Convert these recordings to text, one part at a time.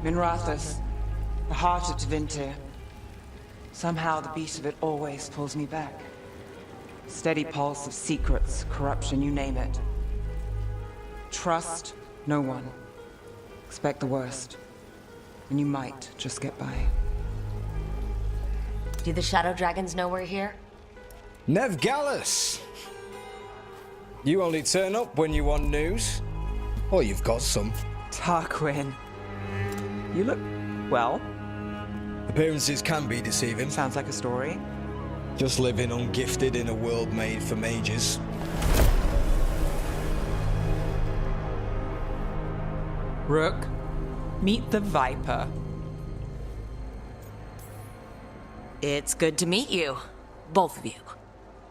Minrathou, the heart of Tevinter. Somehow the beat of it always pulls me back. Steady pulse of secrets, corruption, you name it. Trust no one. Expect the worst. And you might just get by. Do the Shadow Dragons know we're here? Nev Gallus! You only turn up when you want news. Or you've got some. Tarquin. You look, well. Appearances can be deceiving. Sounds like a story. Just living ungifted in a world made for mages. Rook, meet the Viper. It's good to meet you. Both of you.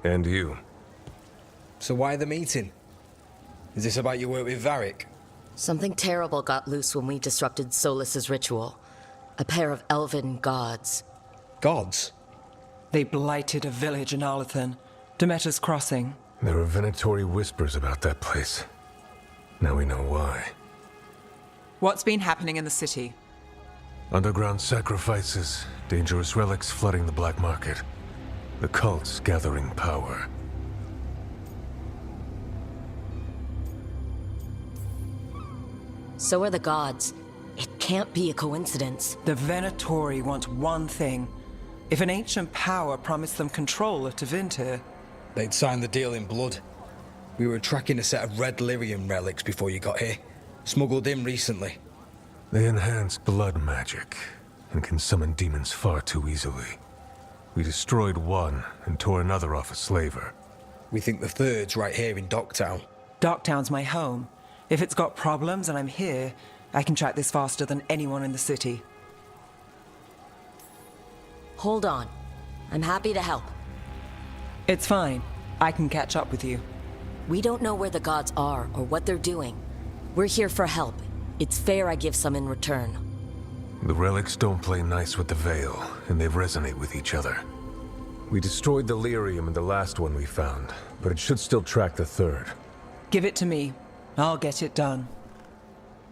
And you. So why the meeting? Is this about your work with Varric? Something terrible got loose when we disrupted Solus's ritual. A pair of elven gods. Gods? They blighted a village in Arlethan, Demeter's Crossing. There are venatory whispers about that place. Now we know why. What's been happening in the city? Underground sacrifices, dangerous relics flooding the black market. The cults gathering power. So are the gods. It can't be a coincidence. The Venatori want one thing. If an ancient power promised them control of Tevinter, They'd signed the deal in blood. We were tracking a set of red lyrium relics before you got here. Smuggled in recently. They enhance blood magic and can summon demons far too easily. We destroyed one and tore another off a slaver. We think the third's right here in Docktown. Docktown's my home. If it's got problems and I'm here, I can track this faster than anyone in the city. Hold on. I'm happy to help. It's fine. I can catch up with you. We don't know where the gods are or what they're doing. We're here for help. It's fair I give some in return. The relics don't play nice with the Veil, and they resonate with each other. We destroyed the lyrium in the last one we found, but it should still track the third. Give it to me. I'll get it done.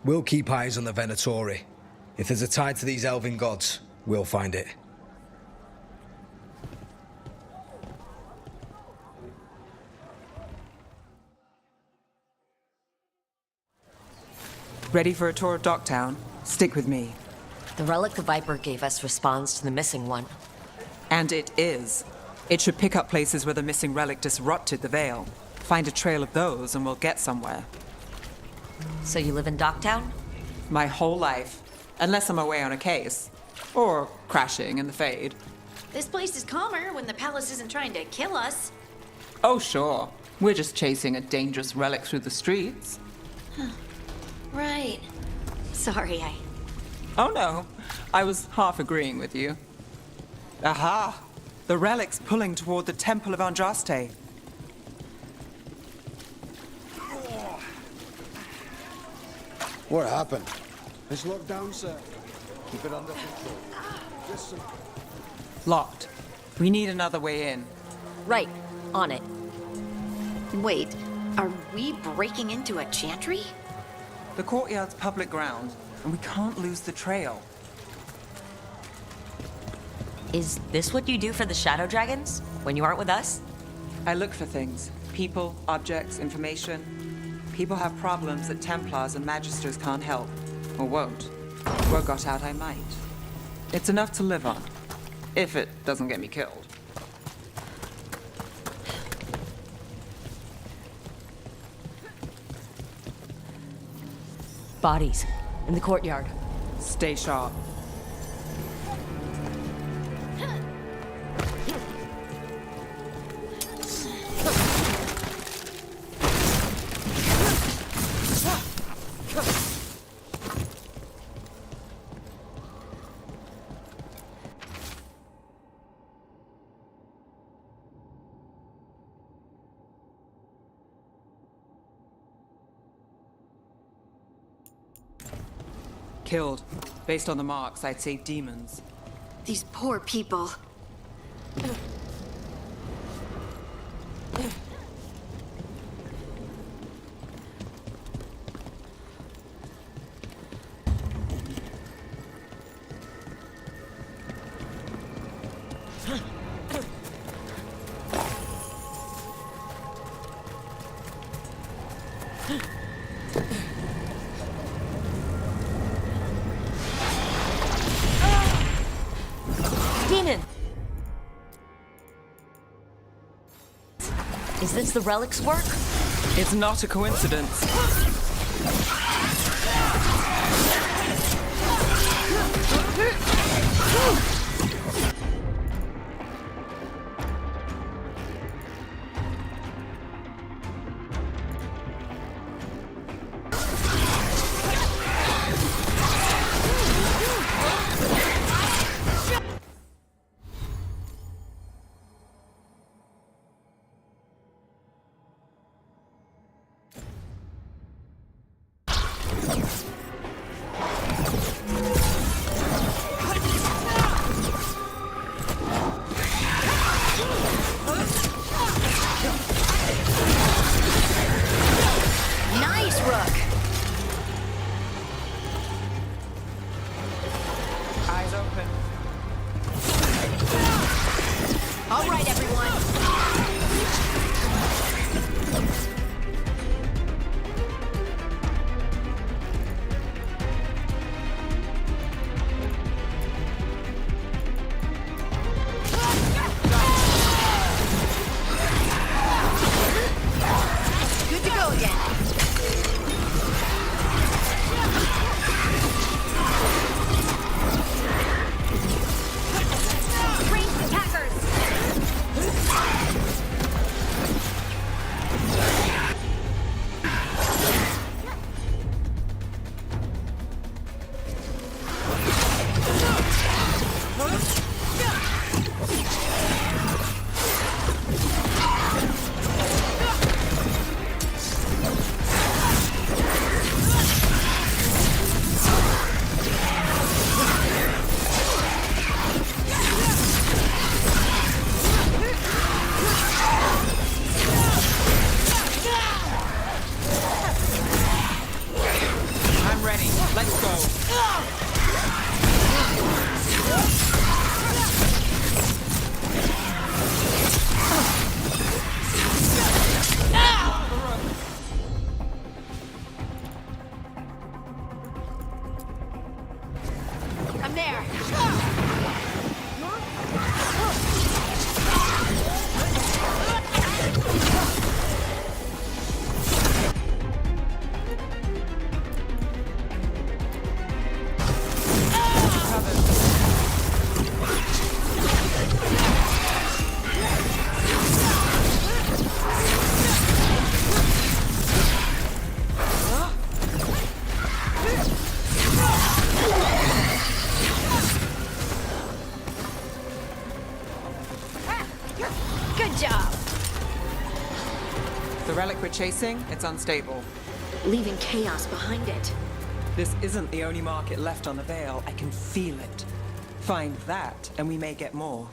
We'll keep eyes on the Venatori. If there's a tie to these elven gods, we'll find it. Ready for a tour of Docktown? Stick with me. The relic the Viper gave us responds to the missing one. And it is. It should pick up places where the missing relic disrupted the Veil. Find a trail of those and we'll get somewhere. So you live in Docktown? My whole life. Unless I'm away on a case. Or crashing in the Fade. This place is calmer when the palace isn't trying to kill us. Oh, sure. We're just chasing a dangerous relic through the streets. Right. Sorry, Oh no, I was half agreeing with you. Aha! The relic's pulling toward the Temple of Andraste. What happened? It's locked down, sir. Keep it under control. Yes, sir. Locked. We need another way in. Right. On it. Wait, are we breaking into a chantry? The courtyard's public ground, and we can't lose the trail. Is this what you do for the Shadow Dragons? When you aren't with us? I look for things. People, objects, information. People have problems that Templars and Magisters can't help. Or won't. Word got out I might. It's enough to live on. If it doesn't get me killed. Bodies. In the courtyard. Stay sharp. Killed. Based on the marks, I'd say demons. These poor people. Demon! Is this the Relic's work? It's not a coincidence. Nice, Rook. Eyes open. All right, everyone. Good to go again. Ranged attackers! I'm ready. Let's go. I'm there. Good job. The relic we're chasing, it's unstable. Leaving chaos behind it. This isn't the only market left on the Veil. I can feel it. Find that, and we may get more.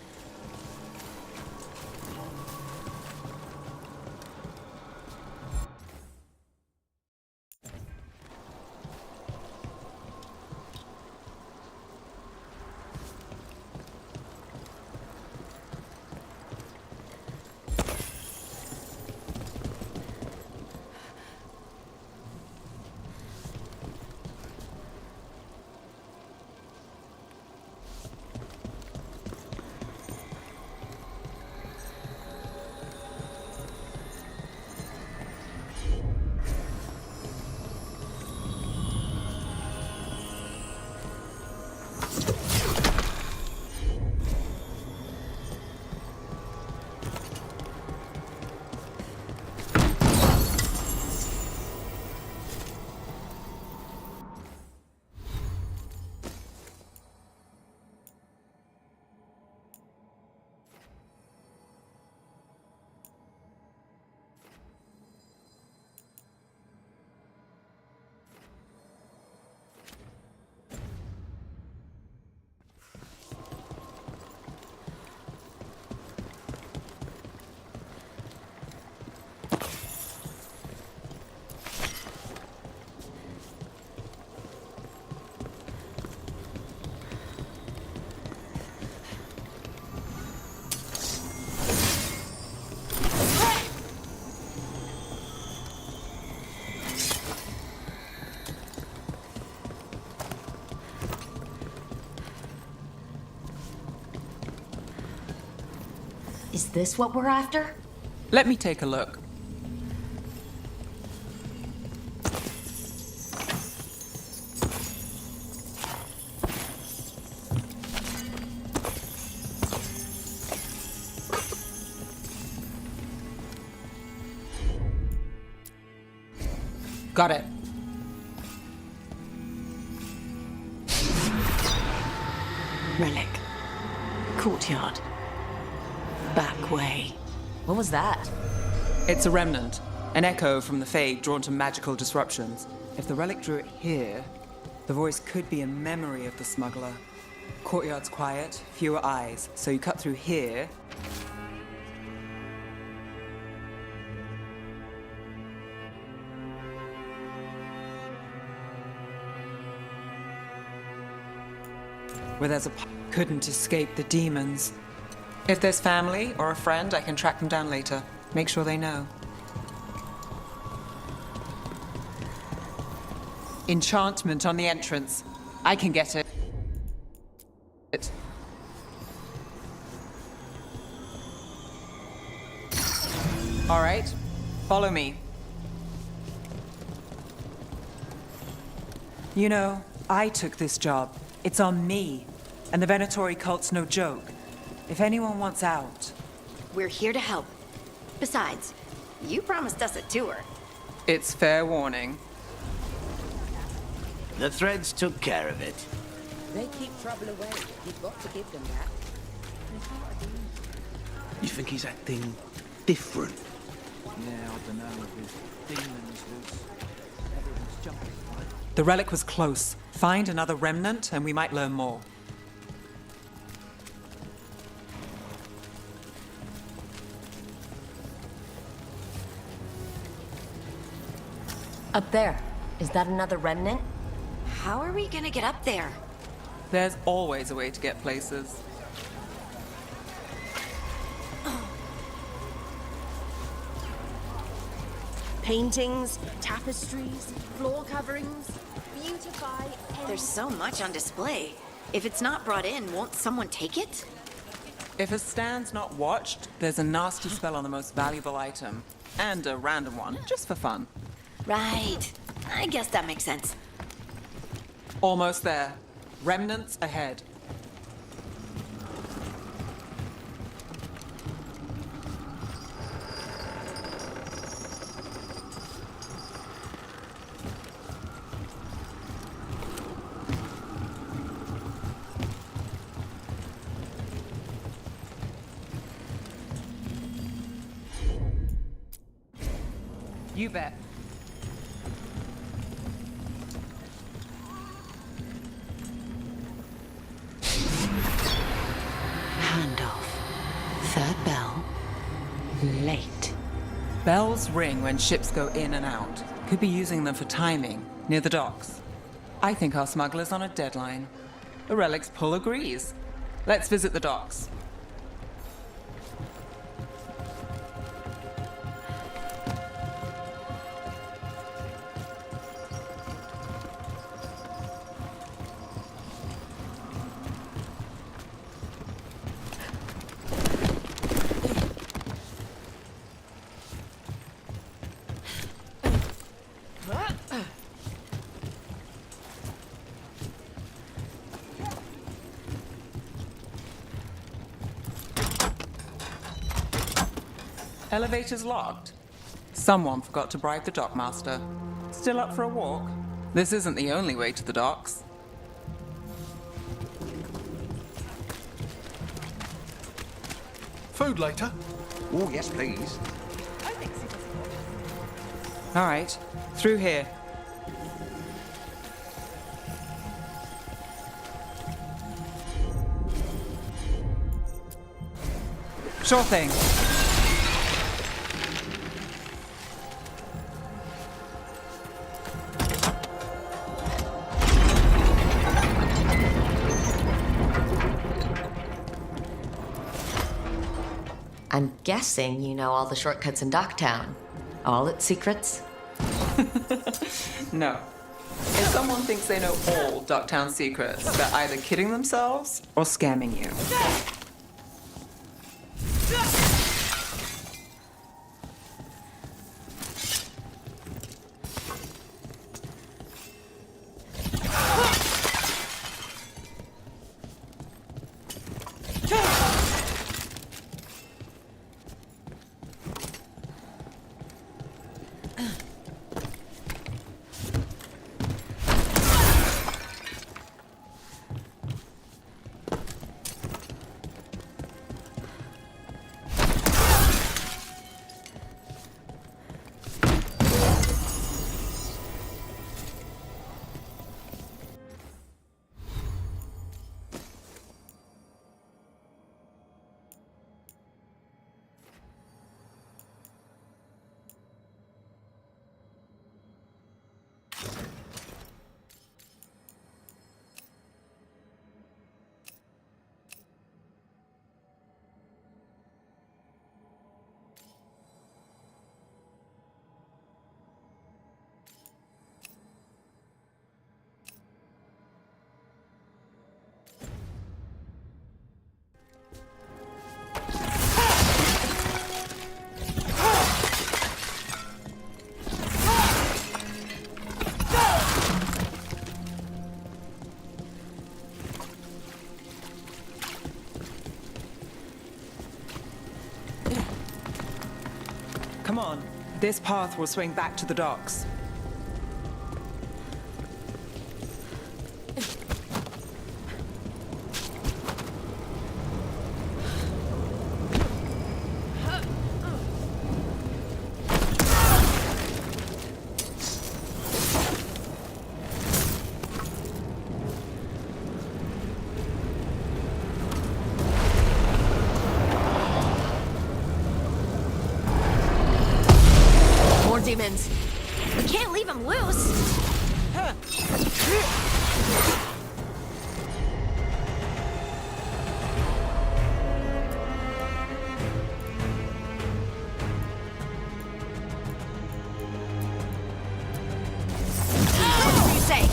Is this what we're after? Let me take a look. Got it. Relic. Courtyard. Back way. What was that? It's a remnant. An echo from the Fade drawn to magical disruptions. If the relic drew it here, the voice could be a memory of the smuggler. Courtyard's quiet, fewer eyes, so you cut through here. Where there's a couldn't escape the demons. If there's family or a friend, I can track them down later. Make sure they know. Enchantment on the entrance. I can get it. All right, follow me. You know, I took this job. It's on me. And the Venatori cult's no joke. If anyone wants out... We're here to help. Besides, you promised us a tour. It's fair warning. The threads took care of it. They keep trouble away. You've got to give them that. You think he's acting different? Yeah, I don't know. His demons loose. Everyone's jumping. The relic was close. Find another remnant and we might learn more. Up there. Is that another remnant? How are we gonna get up there? There's always a way to get places. Paintings, tapestries, floor coverings. Beautify any... There's so much on display. If it's not brought in, won't someone take it? If a stand's not watched, there's a nasty spell on the most valuable item. And a random one, just for fun. Right. I guess that makes sense. Almost there. Remnants ahead. You bet. Handoff. Third bell. Late. Bells ring when ships go in and out. Could be using them for timing, near the docks. I think our smuggler's on a deadline. The Relic's pull agrees. Let's visit the docks. Elevator's locked. Someone forgot to bribe the dockmaster. Still up for a walk? This isn't the only way to the docks. Food later? Oh, yes, please. All right, through here. Sure thing. I'm guessing you know all the shortcuts in Docktown. All its secrets? No. If someone thinks they know all Docktown secrets, they're either kidding themselves or scamming you. on. This path will swing back to the docks. More demons. We can't leave him loose. What do you say?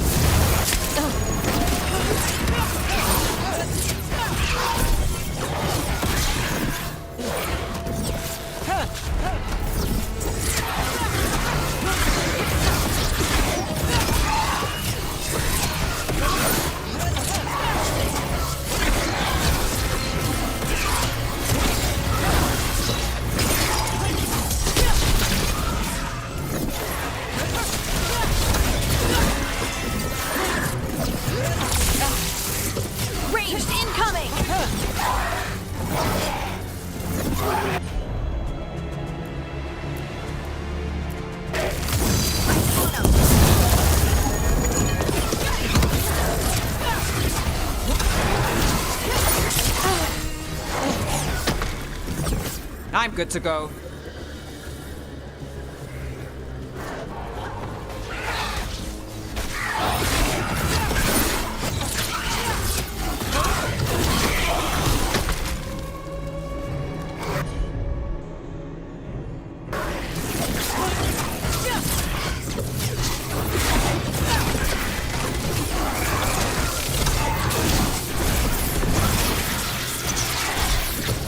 Ranged incoming! I'm good to go.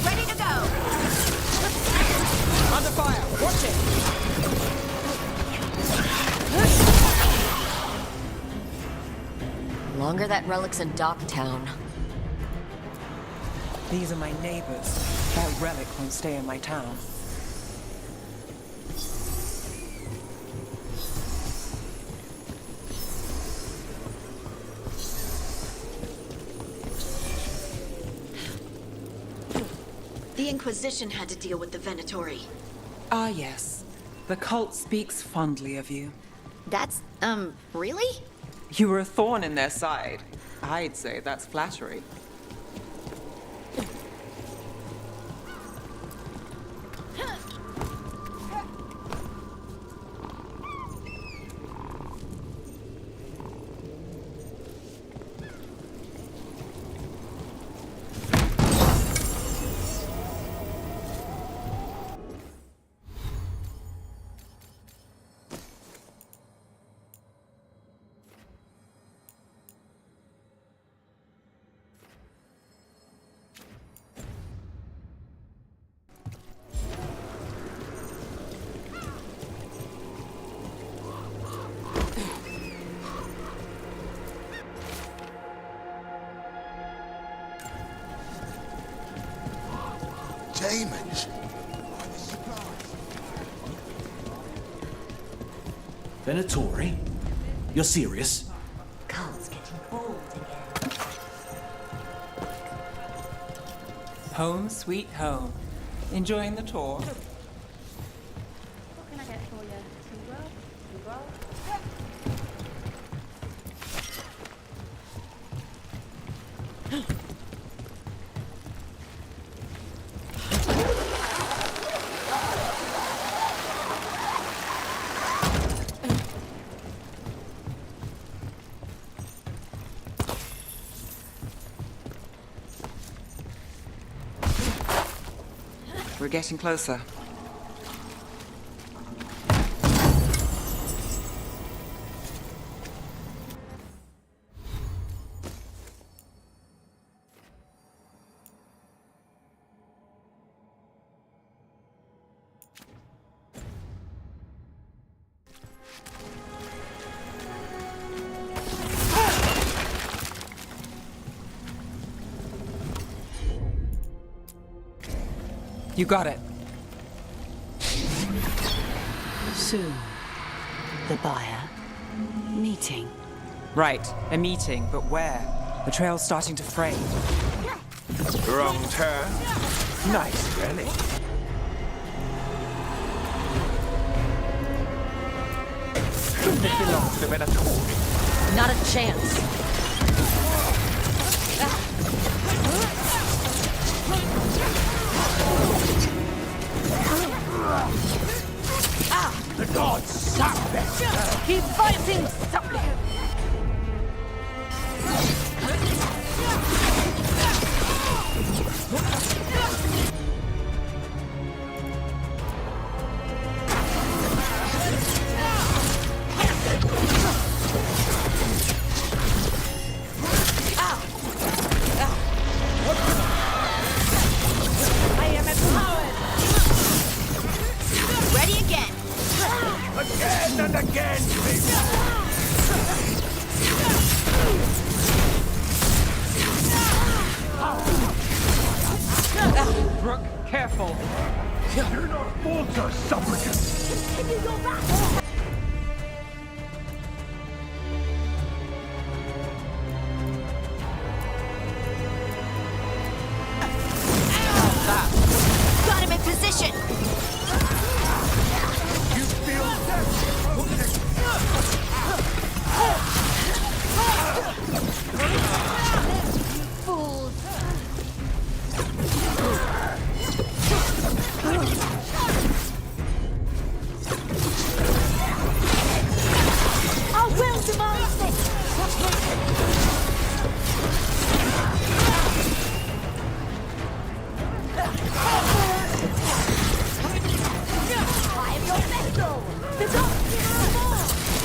Ready to go! Under fire! Watch it! Longer that Relic's in Docktown. These are my neighbors. That relic won't stay in my town. The Inquisition had to deal with the Venatori. Ah, yes. The cult speaks fondly of you. That's, really? You were a thorn in their side. I'd say that's flattery. Demons. Venatori? You're serious? Cult's getting old again. Home sweet home. Enjoying the tour? What can I get for you? Two roll? We're getting closer. You got it. Soon, the buyer meeting. Right, a meeting, but where? The trail's starting to fray. Wrong turn. Nice relic. It belongs to Veilguard. Not a chance. The gods suck that. Keep fighting, supplicant! I am empowered. Ready again. Again and again, people. Brooke, careful. You're not falter, supplicant. Got him in position. You feel that? Fools. I will demand this. I am your vessel. The gods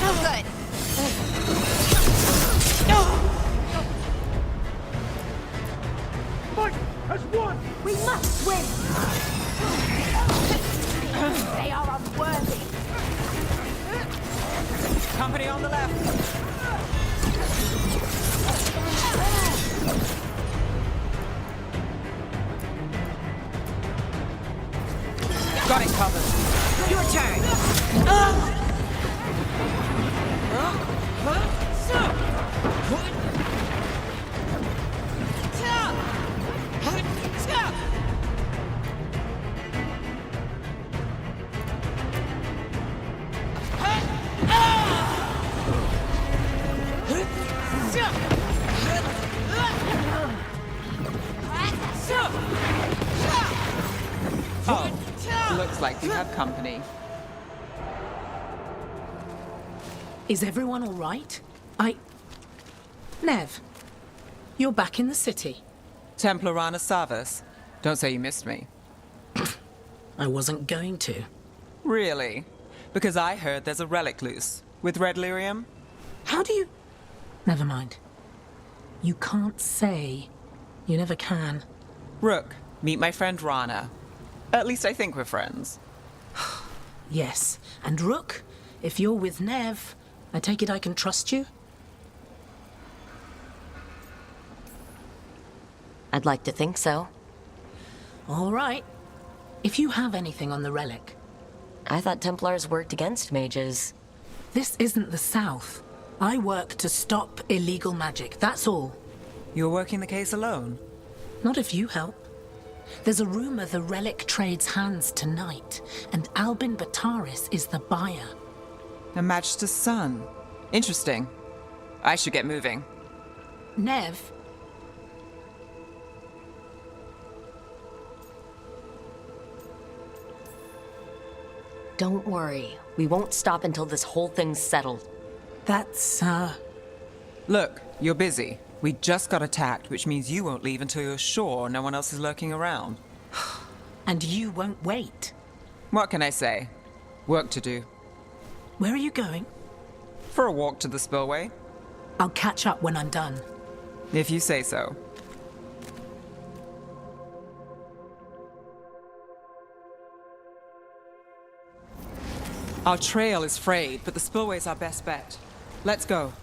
are good. Fight as one. We must win. They are unworthy. Company on the left. Got it covered. Your turn. Oh, looks like we have company. Is everyone all right? Nev, you're back in the city. Templarana Savas. Don't say you missed me. I wasn't going to. Really? Because I heard there's a relic loose. With red lyrium? How do you... Never mind. You can't say. You never can. Rook, meet my friend Rana. At least I think we're friends. Yes. And Rook, if you're with Nev, I take it I can trust you? I'd like to think so. All right. If you have anything on the relic. I thought Templars worked against mages. This isn't the South. I work to stop illegal magic, that's all. You're working the case alone? Not if you help. There's a rumor the relic trades hands tonight, and Albin Bataris is the buyer. A Magister's son. Interesting. I should get moving. Nev? Don't worry. We won't stop until this whole thing's settled. That's, Look, you're busy. We just got attacked, which means you won't leave until you're sure no one else is lurking around. And you won't wait. What can I say? Work to do. Where are you going? For a walk to the spillway. I'll catch up when I'm done. If you say so. Our trail is frayed, but the spillway's our best bet. Let's go.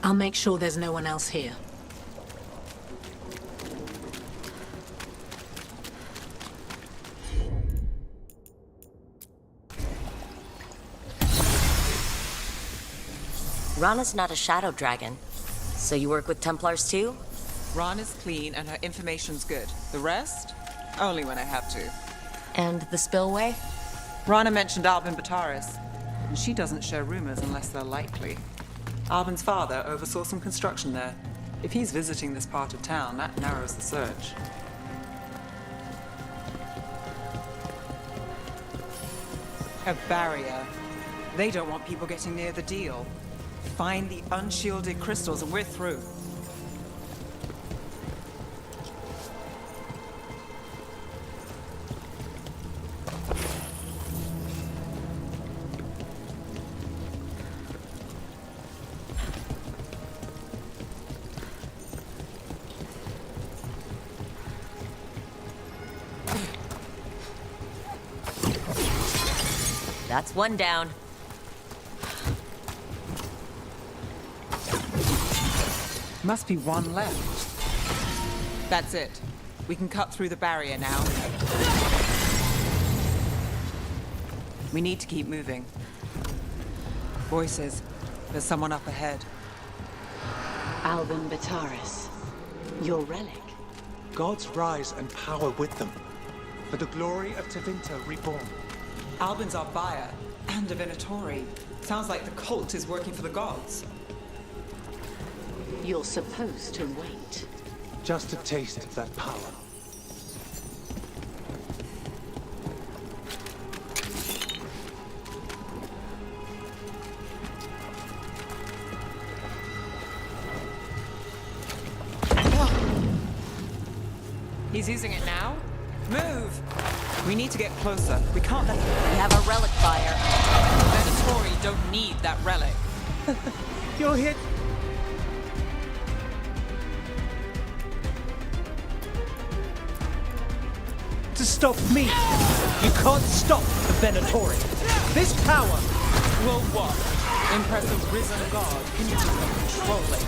I'll make sure there's no one else here. Rana's not a shadow dragon. So you work with Templars too? Ron is clean and her information's good. The rest? Only when I have to. And the spillway? Rana mentioned Albin Bataris, and she doesn't share rumors unless they're likely. Albin's father oversaw some construction there. If he's visiting this part of town, that narrows the search. A barrier. They don't want people getting near the deal. Find the unshielded crystals and we're through. That's one down. Must be one left. That's it. We can cut through the barrier now. We need to keep moving. Voices. There's someone up ahead. Albin Bataris. Your relic. Gods rise and power with them. For the glory of Tevinter reborn. Albin's our buyer, and a Venatori. Sounds like the cult is working for the gods. You're supposed to wait. Just a taste of that power. He's using it now? Move! We need to get closer. We can't let them... We have a relic buyer. Venatori don't need that relic. You're hit. To stop me. You can't stop the Venatori. This power will what? Impress a risen god. Can you control it?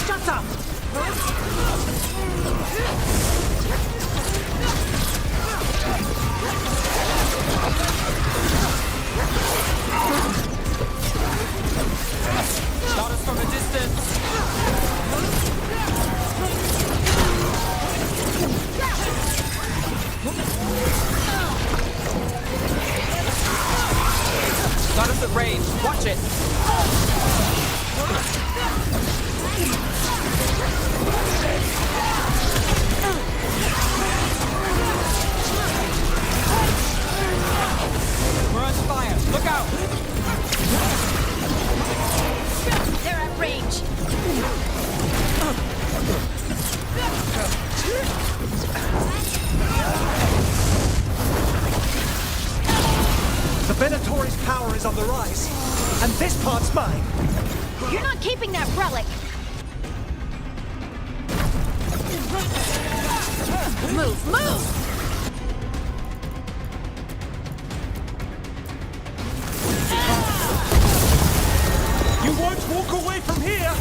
Shut up! Shot us from a distance. Got us at range. Watch it. We're under fire. Look out. They're at range. The Venatori's power is on the rise, and this part's mine. You're not keeping that relic. Move, move! You won't walk away from here!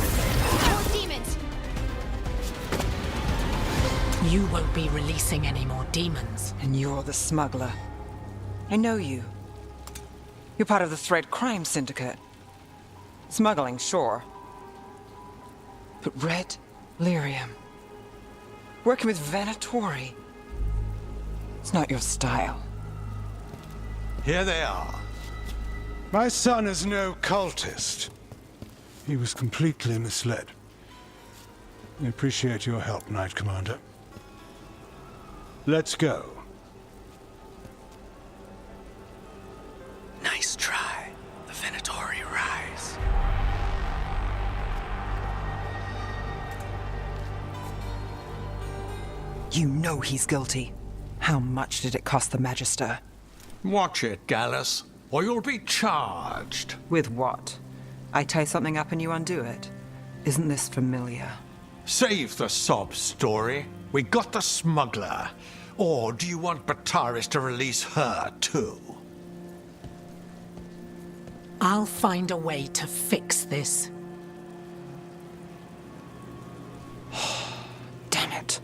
More demons! You won't be releasing any more demons. And you're the smuggler. I know you. You're part of the Thread Crime Syndicate. Smuggling, sure. But Red Lyrium. Working with Venatori. It's not your style. Here they are. My son is no cultist. He was completely misled. I appreciate your help, Knight Commander. Let's go. Nice try. The Venatori rise. You know he's guilty. How much did it cost the Magister? Watch it, Gallus, or you'll be charged. With what? I tie something up and you undo it. Isn't this familiar? Save the sob story. We got the smuggler. Or do you want Bataris to release her, too? I'll find a way to fix this. Damn it.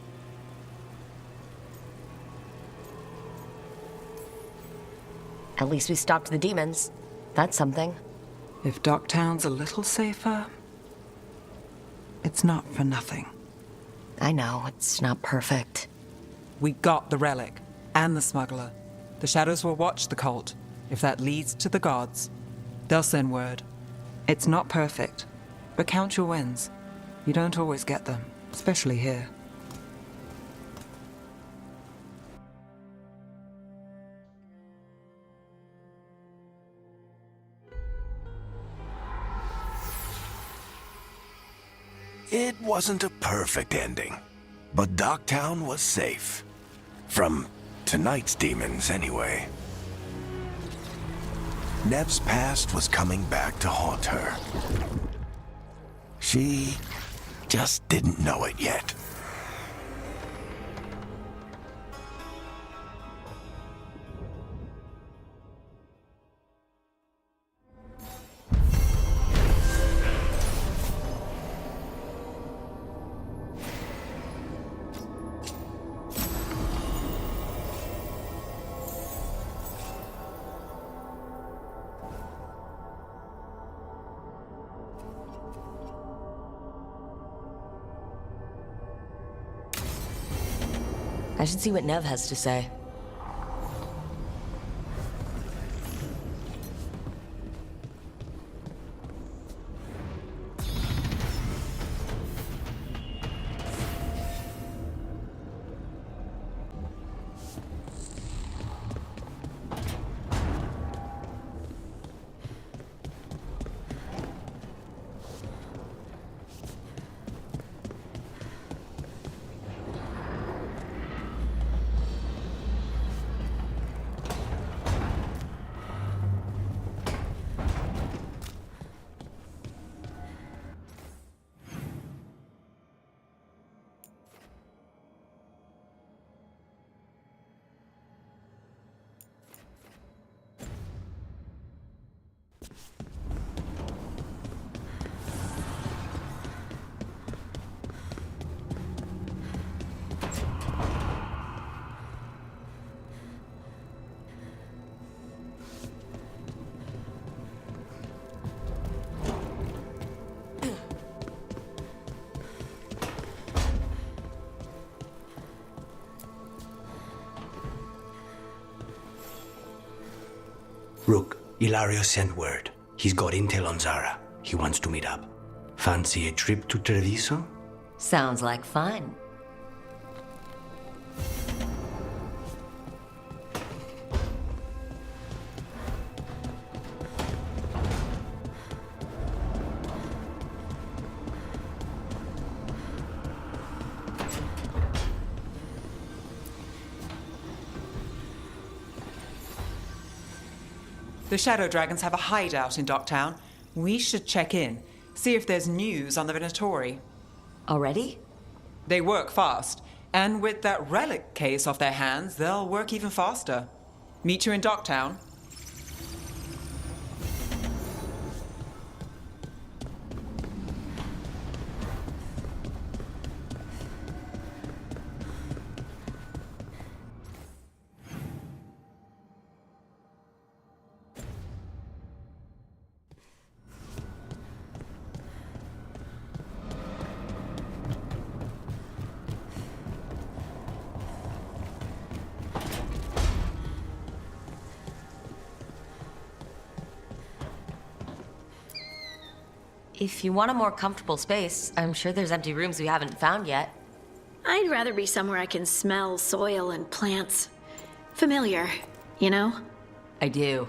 At least we stopped the demons. That's something. If Docktown's a little safer, it's not for nothing. I know, it's not perfect. We got the Relic and the Smuggler. The Shadows will watch the cult. If that leads to the gods, they'll send word. It's not perfect, but count your wins. You don't always get them, especially here. It wasn't a perfect ending, but Docktown was safe. From tonight's demons, anyway. Nev's past was coming back to haunt her. She just didn't know it yet. I should see what Nev has to say. Rook, Ilario sent word. He's got intel on Zara. He wants to meet up. Fancy a trip to Treviso? Sounds like fun. The Shadow Dragons have a hideout in Docktown. We should check in, see if there's news on the Venatori. Already? They work fast, and with that Relic case off their hands, they'll work even faster. Meet you in Docktown. If you want a more comfortable space, I'm sure there's empty rooms we haven't found yet. I'd rather be somewhere I can smell soil and plants. Familiar, you know? I do.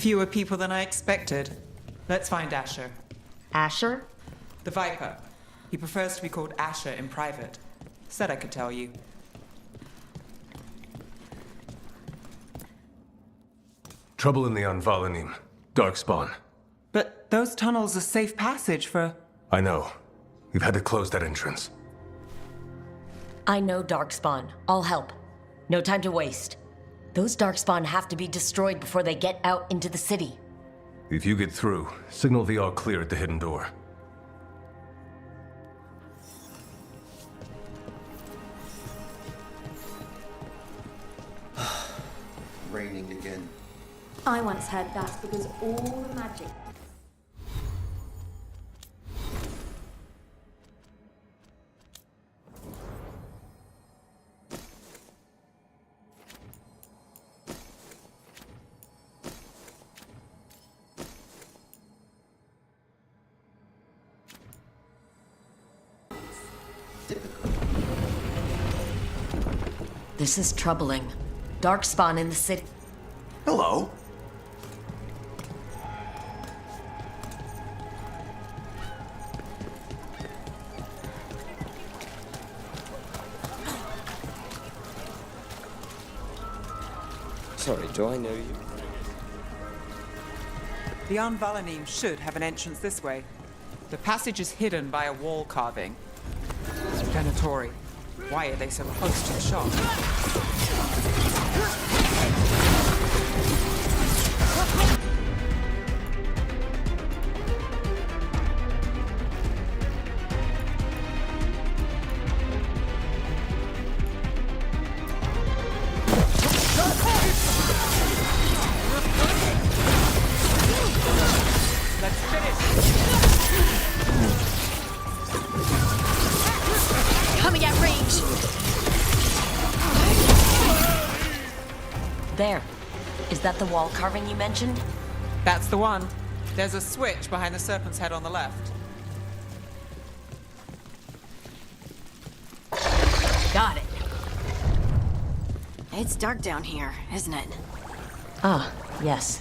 Fewer people than I expected. Let's find Asher. Asher? The Viper. He prefers to be called Asher in private. Said I could tell you. Trouble in the Anvalanim. Darkspawn. But those tunnels are safe passage for... I know. We've had to close that entrance. I know Darkspawn. I'll help. No time to waste. Those Darkspawn have to be destroyed before they get out into the city. If you get through, signal the all clear at the hidden door. Raining again. I once heard that's because all the magic. This is troubling. Darkspawn in the city. Hello. Sorry, do I know you? The Anvalanim should have an entrance this way. The passage is hidden by a wall carving. Venatori. Why are they so close to the shop? Let's finish! Coming at range! There. Is that the wall carving you mentioned? That's the one. There's a switch behind the serpent's head on the left. Got it. It's dark down here, isn't it? Ah, yes.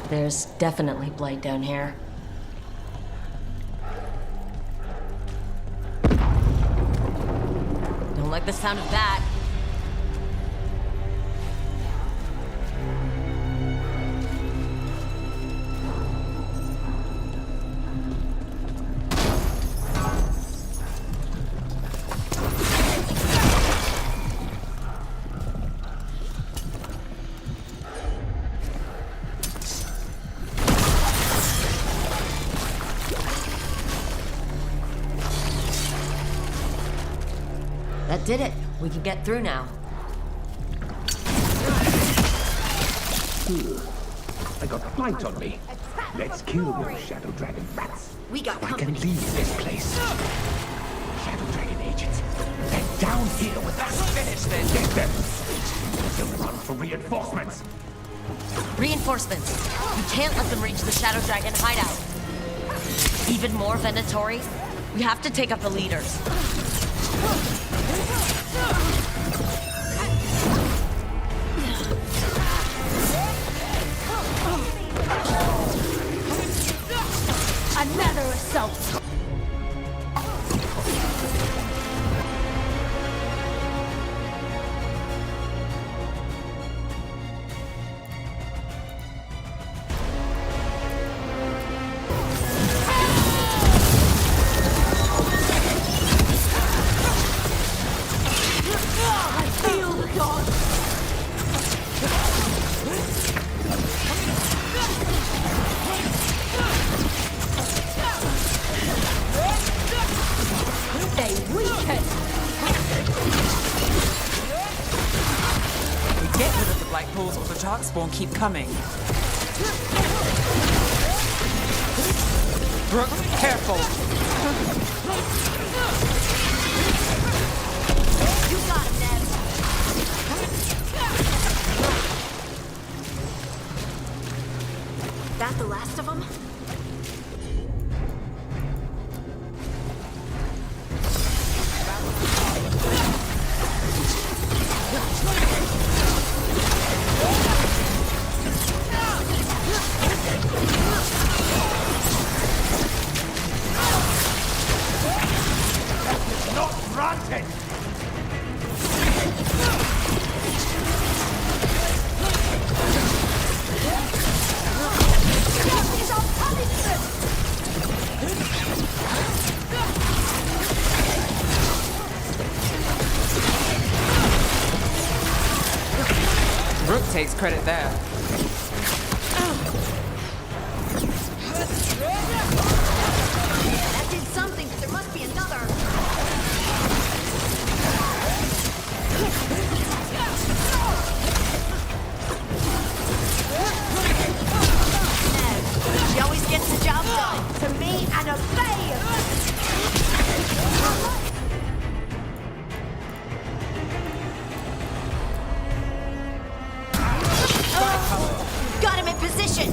There's definitely blight down here. Don't like the sound of that. That did it. We can get through now. I got flight on me. Let's kill those Shadow Dragon rats. We got I can company. leave this place. Shadow Dragon agents, they're down here with us. Finish this. Get them. They'll run for reinforcements. Reinforcements. We can't let them reach the Shadow Dragon hideout. Even more Venatori? We have to take up the leaders. Another assault! I feel the gods! They weaken! We get rid of the black pools or the darkspawn keep coming. Brooke, careful! You got him, Ned. That the last of them? Not granted. Rook takes credit there. That did something, but there must be another. She always gets the job done. To me and obey. Got him in position.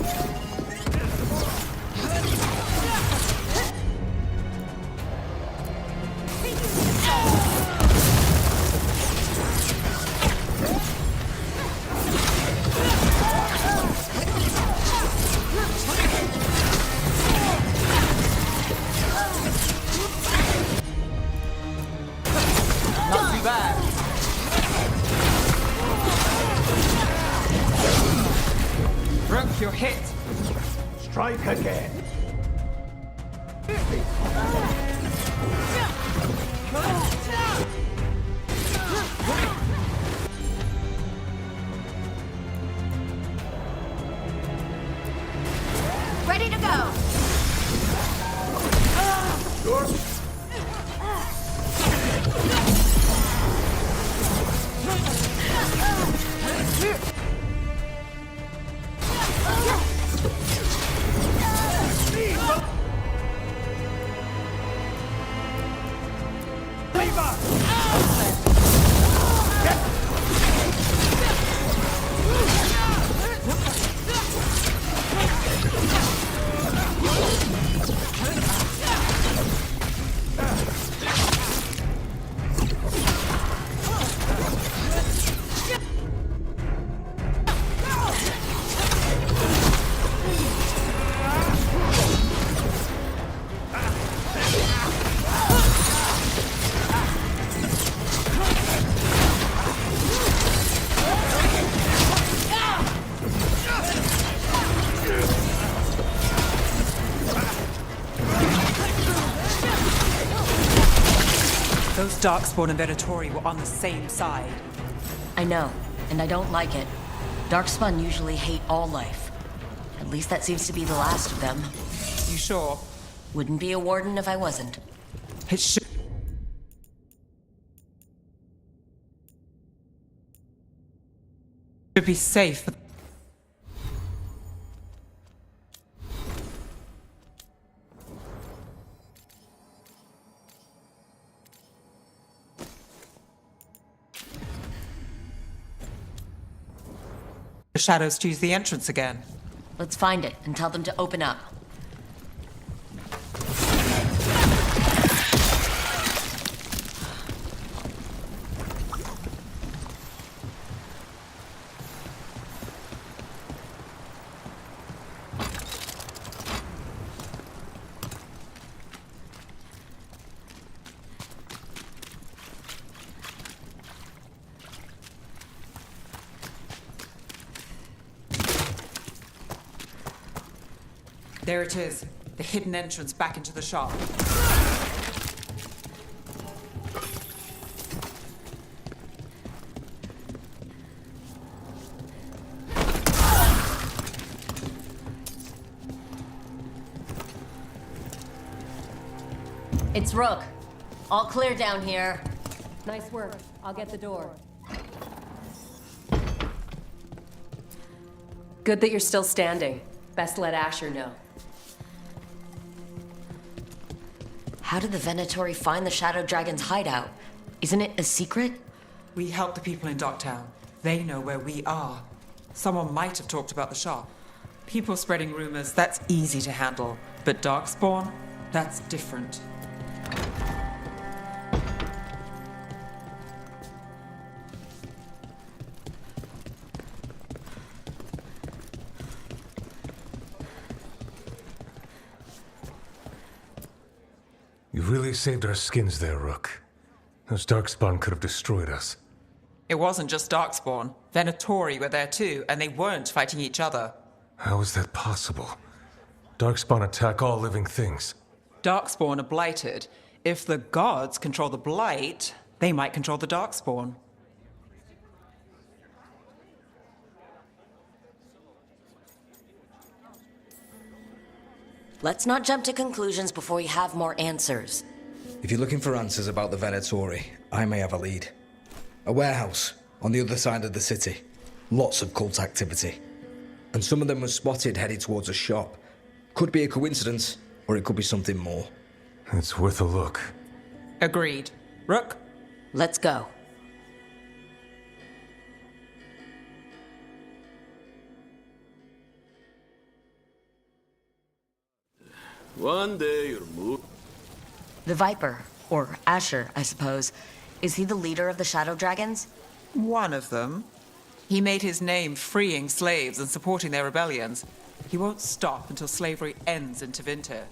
Not too bad. Rook, you're hit. Strike again. Ready to go. Those Darkspawn and Venatori were on the same side. I know, and I don't like it. Darkspawn usually hate all life. At least that seems to be the last of them. You sure? Wouldn't be a warden if I wasn't. It should be safe. The shadows choose the entrance again. Let's find it and tell them to open up. There it is, the hidden entrance back into the shop. It's Rook. All clear down here. Nice work. I'll get the door. Good that you're still standing. Best let Asher know. How did the Venatori find the Shadow Dragon's hideout? Isn't it a secret? We help the people in Docktown. They know where we are. Someone might have talked about the shop. People spreading rumors, that's easy to handle. But Darkspawn, that's different. You really saved our skins there, Rook. Those Darkspawn could have destroyed us. It wasn't just Darkspawn. Venatori were there too, and they weren't fighting each other. How is that possible? Darkspawn attack all living things. Darkspawn are blighted. If the gods control the blight, they might control the Darkspawn. Let's not jump to conclusions before we have more answers. If you're looking for answers about the Venatori, I may have a lead. A warehouse on the other side of the city. Lots of cult activity. And some of them were spotted headed towards a shop. Could be a coincidence, or it could be something more. It's worth a look. Agreed. Rook? Let's go. One day you'll move. The Viper, or Asher, I suppose. Is he the leader of the Shadow Dragons? One of them. He made his name freeing slaves and supporting their rebellions. He won't stop until slavery ends in Tevinter.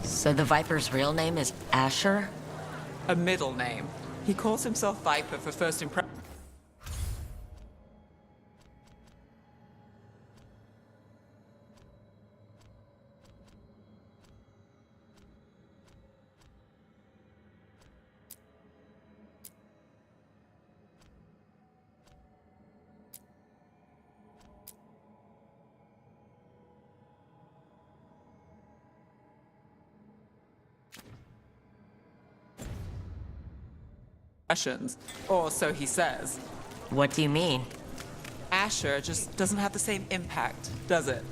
So the Viper's real name is Asher? A middle name. He calls himself Viper for first impression. Or so he says. What do you mean? Asher just doesn't have the same impact, does it?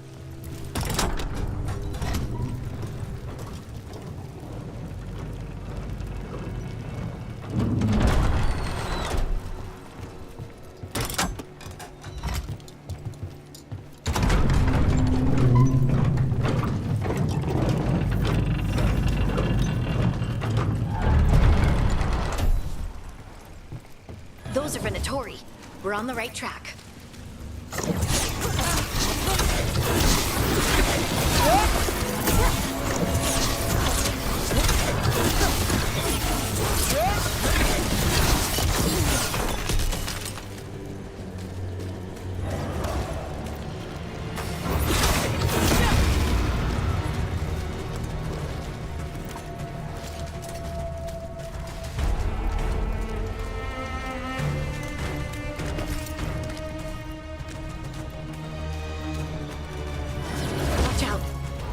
Those are Venatori. We're on the right track.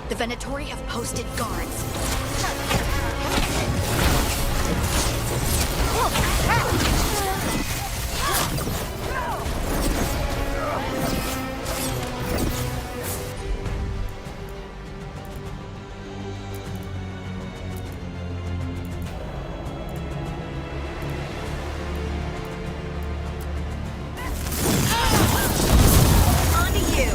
The Venatori have posted guards. On to you!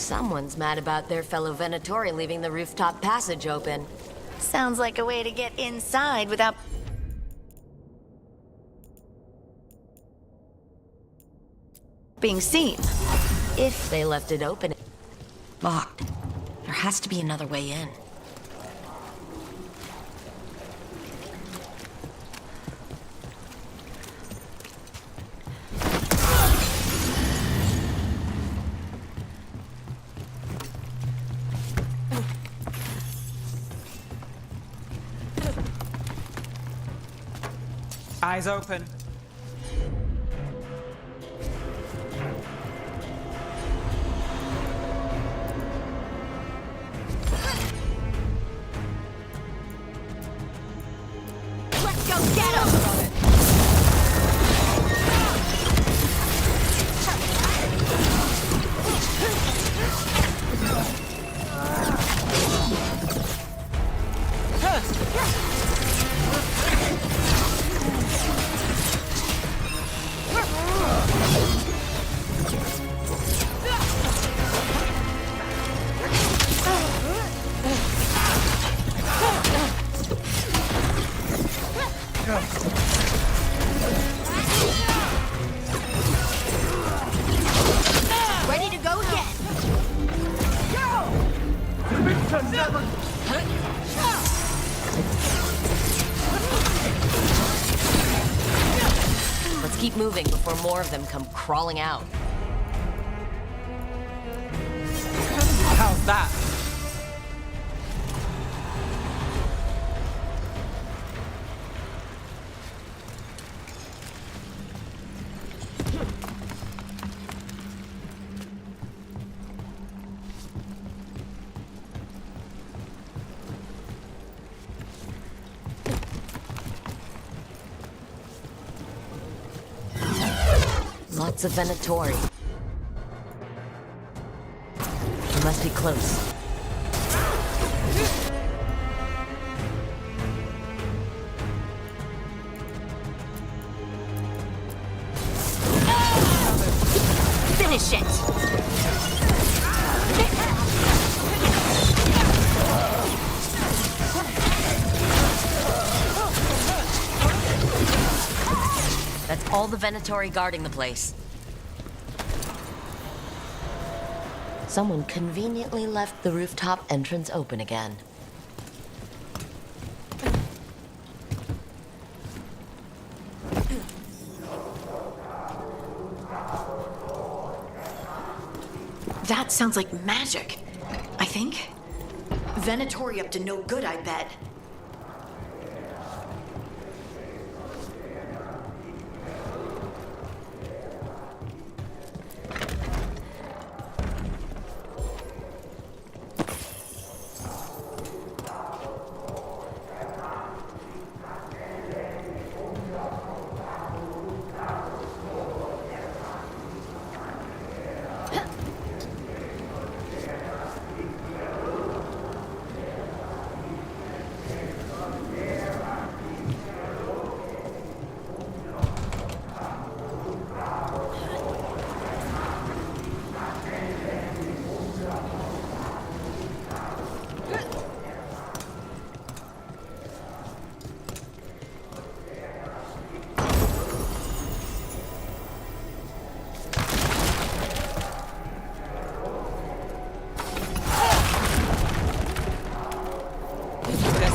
Someone's mad about their fellow Venatori leaving the rooftop passage open. Sounds like a way to get inside without being seen. If they left it open. Locked. There has to be another way in. Eyes open. Let's go get him! Ready to go again. Let's keep moving before more of them come crawling out. How's that? Lots of Venatori. They must be close. Finish it! That's all the Venatori guarding the place. Someone conveniently left the rooftop entrance open again. That sounds like magic, I think. Venatori up to no good, I bet.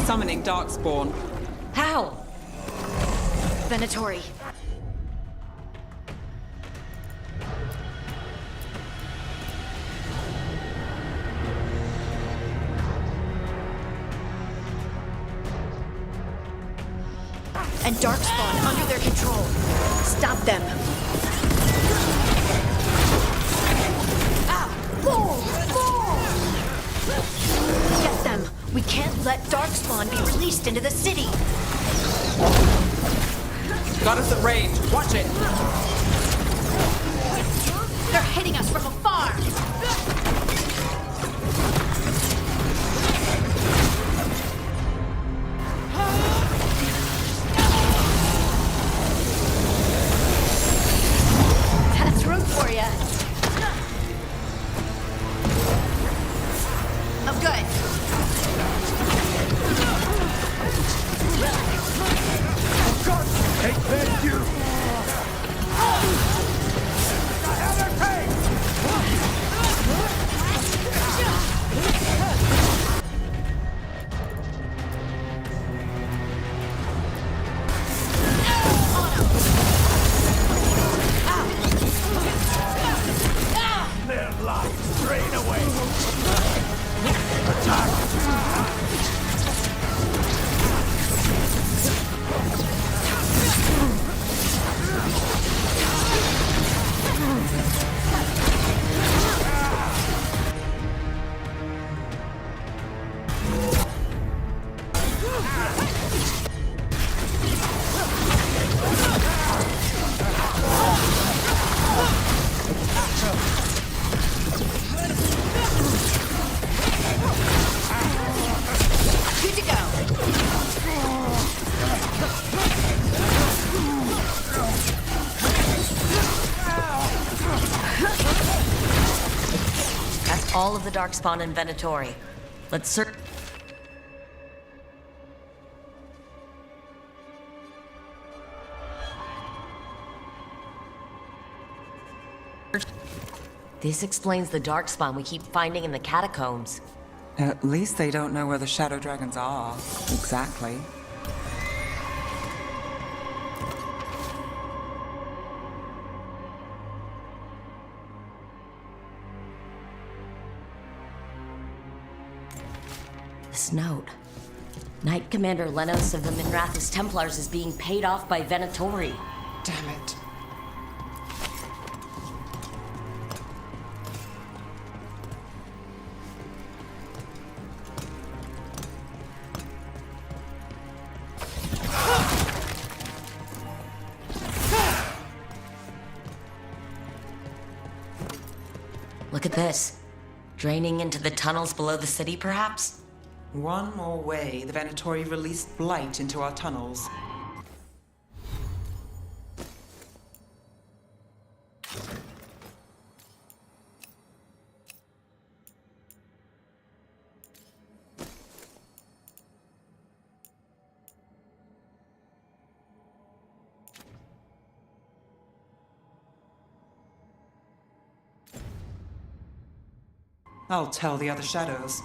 Summoning Darkspawn. How? Venatori. And Darkspawn under their control. Stop them. Get them. We can't let Darkspawn be released into the city. Got us at range. Watch it. They're hitting us from afar. That's room for you. Good to go. That's all of the Darkspawn inventory. Let's search. This explains the Darkspawn we keep finding in the catacombs. At least they don't know where the Shadow Dragons are. Exactly. This note. Knight Commander Lenos of the Minrathou's Templars is being paid off by Venatori. Damn it. Look at this. Draining into the tunnels below the city, perhaps? One more way, the Venatori released blight into our tunnels. I'll tell the other shadows.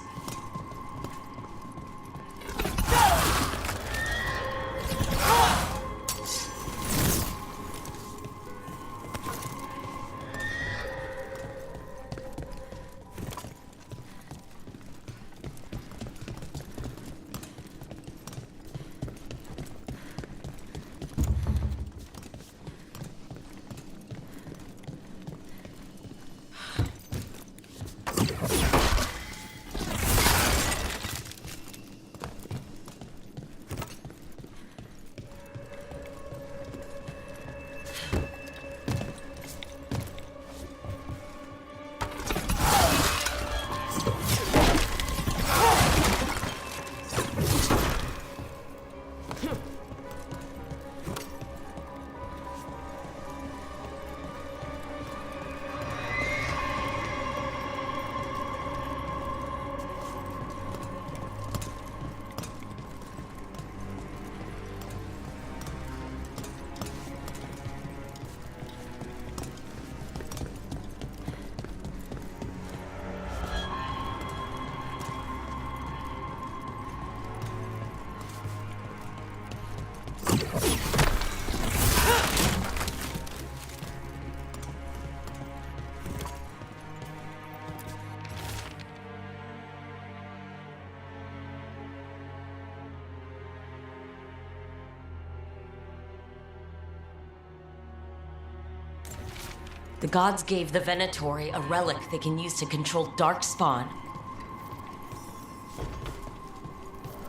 The gods gave the Venatori a relic they can use to control Darkspawn.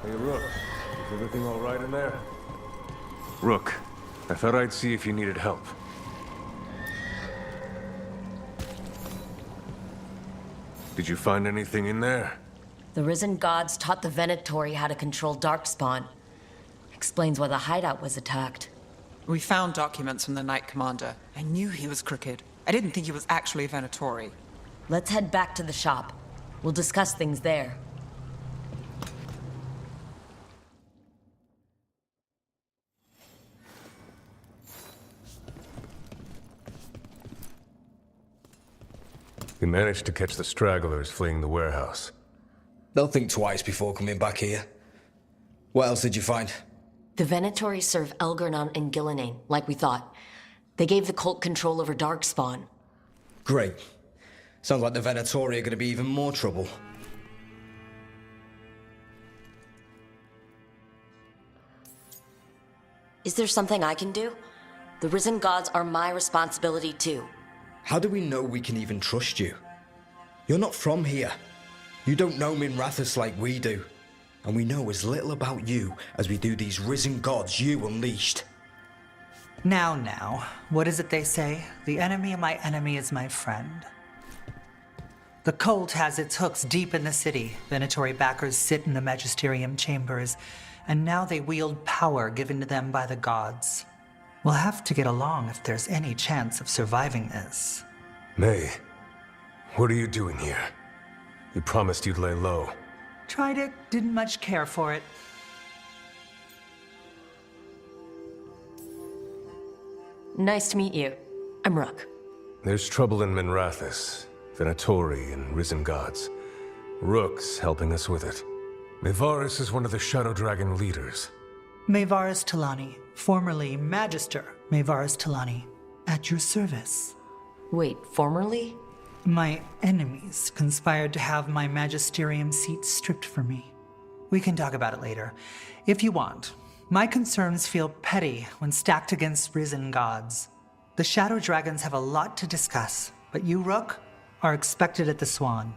Hey, Rook. Is everything all right in there? Rook, I thought I'd see if you needed help. Did you find anything in there? The risen gods taught the Venatori how to control Darkspawn. Explains why the hideout was attacked. We found documents from the Knight Commander. I knew he was crooked. I didn't think he was actually a Venatori. Let's head back to the shop. We'll discuss things there. We managed to catch the stragglers fleeing the warehouse. They'll think twice before coming back here. What else did you find? The Venatori serve Elgar'nan and Gillenane, like we thought. They gave the cult control over Darkspawn. Great. Sounds like the Venatori are going to be even more trouble. Is there something I can do? The risen gods are my responsibility too. How do we know we can even trust you? You're not from here. You don't know Minrathous like we do. And we know as little about you as we do these risen gods you unleashed. Now, what is it they say? The enemy of my enemy is my friend. The cult has its hooks deep in the city. Venatori backers sit in the magisterium chambers, and now they wield power given to them by the gods. We'll have to get along if there's any chance of surviving this. May, what are you doing here? You promised you'd lay low. Tried it, didn't much care for it. Nice to meet you. I'm Rook. There's trouble in Minrathou, Venatori, and risen gods. Rook's helping us with it. Mayvarus is one of the Shadow Dragon leaders. Mayvarus Talani, formerly Magister Mayvarus Talani, at your service. Wait, formerly? My enemies conspired to have my magisterium seat stripped from me. We can talk about it later, if you want. My concerns feel petty when stacked against risen gods. The Shadow Dragons have a lot to discuss, but you, Rook, are expected at the Swan.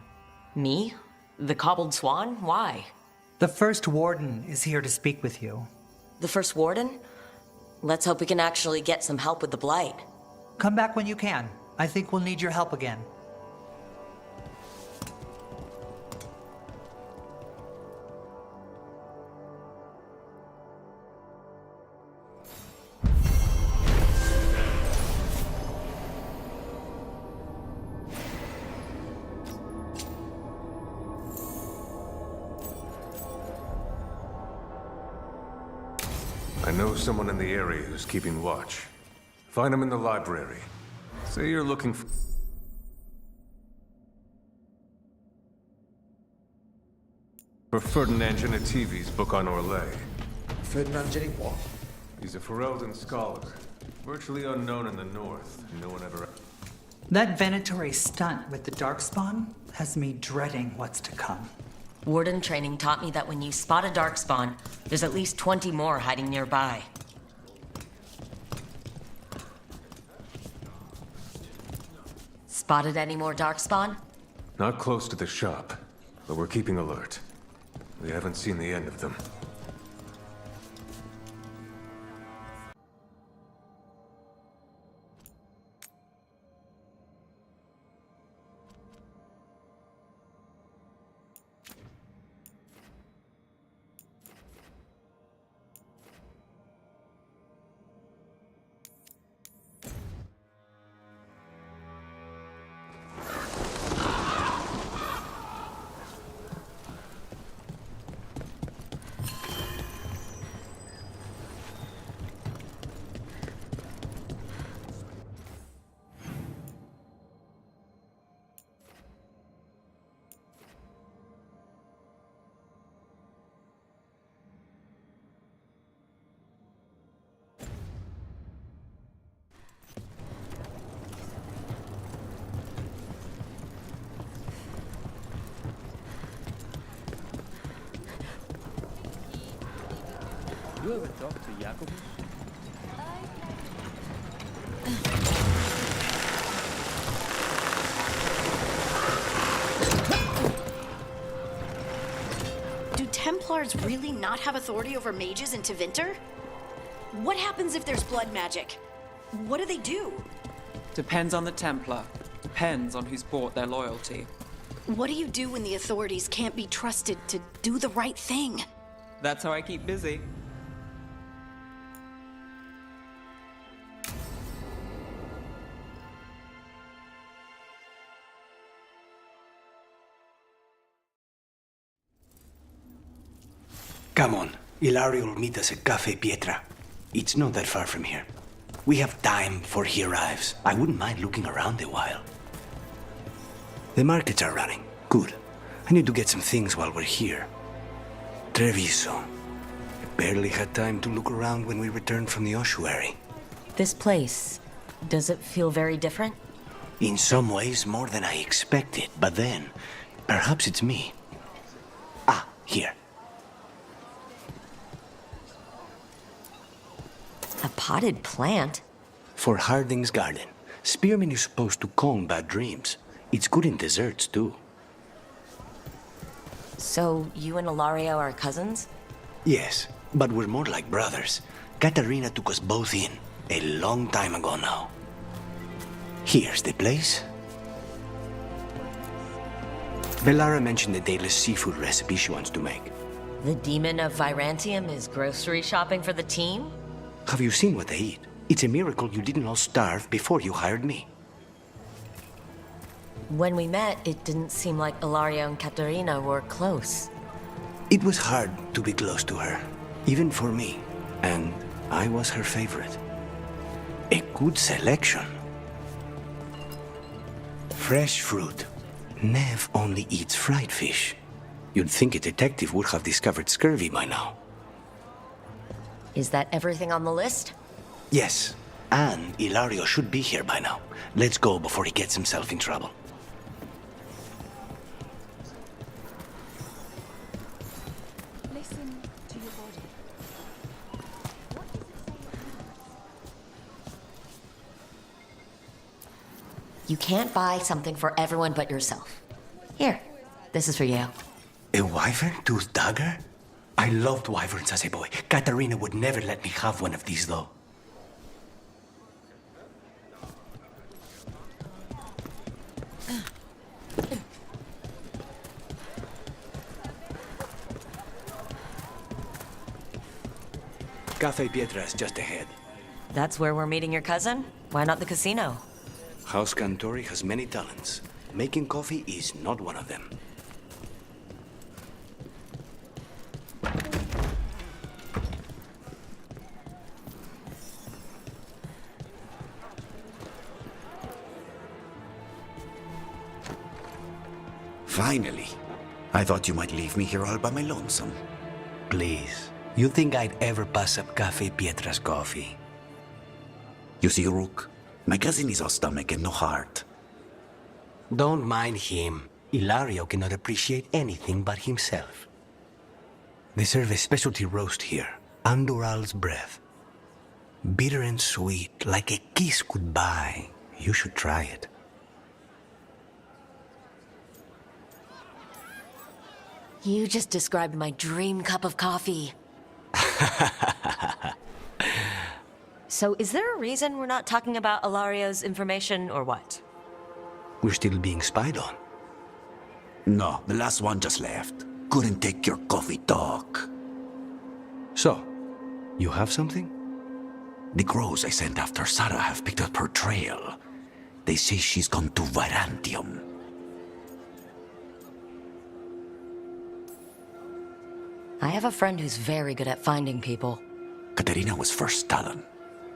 Me? The Cobbled Swan? Why? The First Warden is here to speak with you. The First Warden? Let's hope we can actually get some help with the Blight. Come back when you can. I think we'll need your help again. I know someone in the area who's keeping watch. Find him in the library. Say you're looking for Ferdinand Genetivi's book on Orlais. Ferdinand Genetivi what? He's a Ferelden scholar. Virtually unknown in the north. No one ever... That Venatori stunt with the Darkspawn has me dreading what's to come. Warden training taught me that when you spot a Darkspawn, there's at least 20 more hiding nearby. Spotted any more Darkspawn? Not close to the shop, but we're keeping alert. We haven't seen the end of them. You ever talk to Jacobus? Do Templars really not have authority over mages in Tevinter? What happens if there's blood magic? What do they do? Depends on the Templar. Depends on who's bought their loyalty. What do you do when the authorities can't be trusted to do the right thing? That's how I keep busy. Come on, Ilario will meet us at Cafe Pietra. It's not that far from here. We have time before he arrives. I wouldn't mind looking around a while. The markets are running. Good. I need to get some things while we're here. Treviso. I barely had time to look around when we returned from the ossuary. This place, does it feel very different? In some ways, more than I expected. But then, perhaps it's me. Ah, here. A potted plant? For Harding's garden. Spearmint is supposed to calm bad dreams. It's good in desserts, too. So, you and Ilario are cousins? Yes, but we're more like brothers. Katarina took us both in, a long time ago now. Here's the place. Bellara mentioned the daedalus seafood recipe she wants to make. The demon of Virantium is grocery shopping for the team? Have you seen what they eat? It's a miracle you didn't all starve before you hired me. When we met, it didn't seem like Ilario and Katarina were close. It was hard to be close to her, even for me, and I was her favorite. A good selection. Fresh fruit. Nev only eats fried fish. You'd think a detective would have discovered scurvy by now. Is that everything on the list? Yes, and Ilario should be here by now. Let's go before he gets himself in trouble. Listen to your body. What does it say? You can't buy something for everyone but yourself. Here, this is for you. A wyvern tooth dagger? I loved wyverns as a boy. Katarina would never let me have one of these, though. Cafe Pietra's just ahead. That's where we're meeting your cousin? Why not the casino? House Cantori has many talents. Making coffee is not one of them. Finally. I thought you might leave me here all by my lonesome. Please. You think I'd ever pass up Cafe Pietra's coffee? You see, Rook, my cousin is all stomach and no heart. Don't mind him. Ilario cannot appreciate anything but himself. They serve a specialty roast here, Andoral's breath. Bitter and sweet, like a kiss goodbye. You should try it. You just described my dream cup of coffee. So is there a reason we're not talking about Ilario's information or what? We're still being spied on. No, the last one just left. Couldn't take your coffee talk. So, you have something? The crows I sent after Sarah have picked up her trail. They say she's gone to Virantium. I have a friend who's very good at finding people. Katarina was first Talon.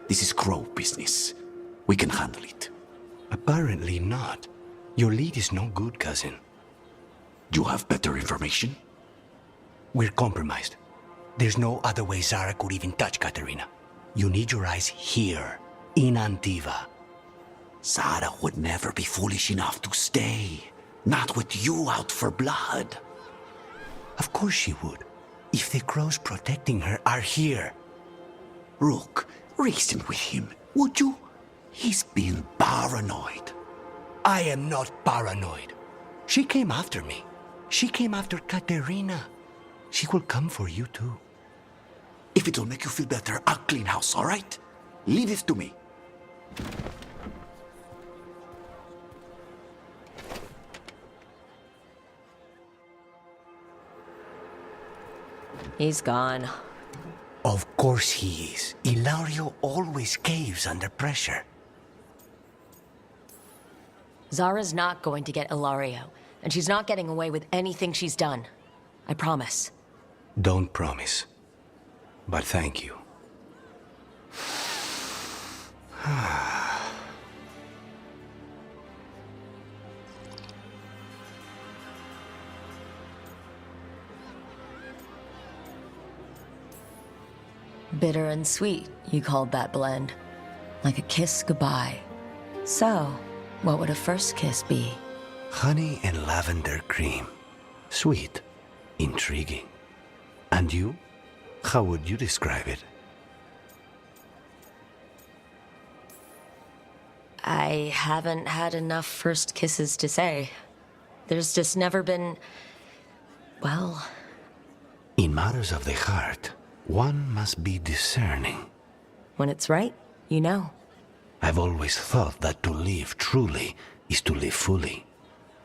This is crow business. We can handle it. Apparently not. Your lead is no good, cousin. You have better information? We're compromised. There's no other way Zara could even touch Katarina. You need your eyes here, in Antiva. Zara would never be foolish enough to stay. Not with you out for blood. Of course she would. If the crows protecting her are here. Rook, reason with him, would you? He's being paranoid. I am not paranoid. She came after me. She came after Katerina. She will come for you too. If it'll make you feel better, I'll clean house, all right? Leave this to me. He's gone. Of course he is. Ilario always caves under pressure. Zara's not going to get Ilario, and she's not getting away with anything she's done. I promise. Don't promise. But thank you. Bitter and sweet, you called that blend. Like a kiss goodbye. So, what would a first kiss be? Honey and lavender cream. Sweet. Intriguing. And you? How would you describe it? I haven't had enough first kisses to say. There's just never been Well... In matters of the heart, one must be discerning. When it's right, you know. I've always thought that to live truly is to live fully.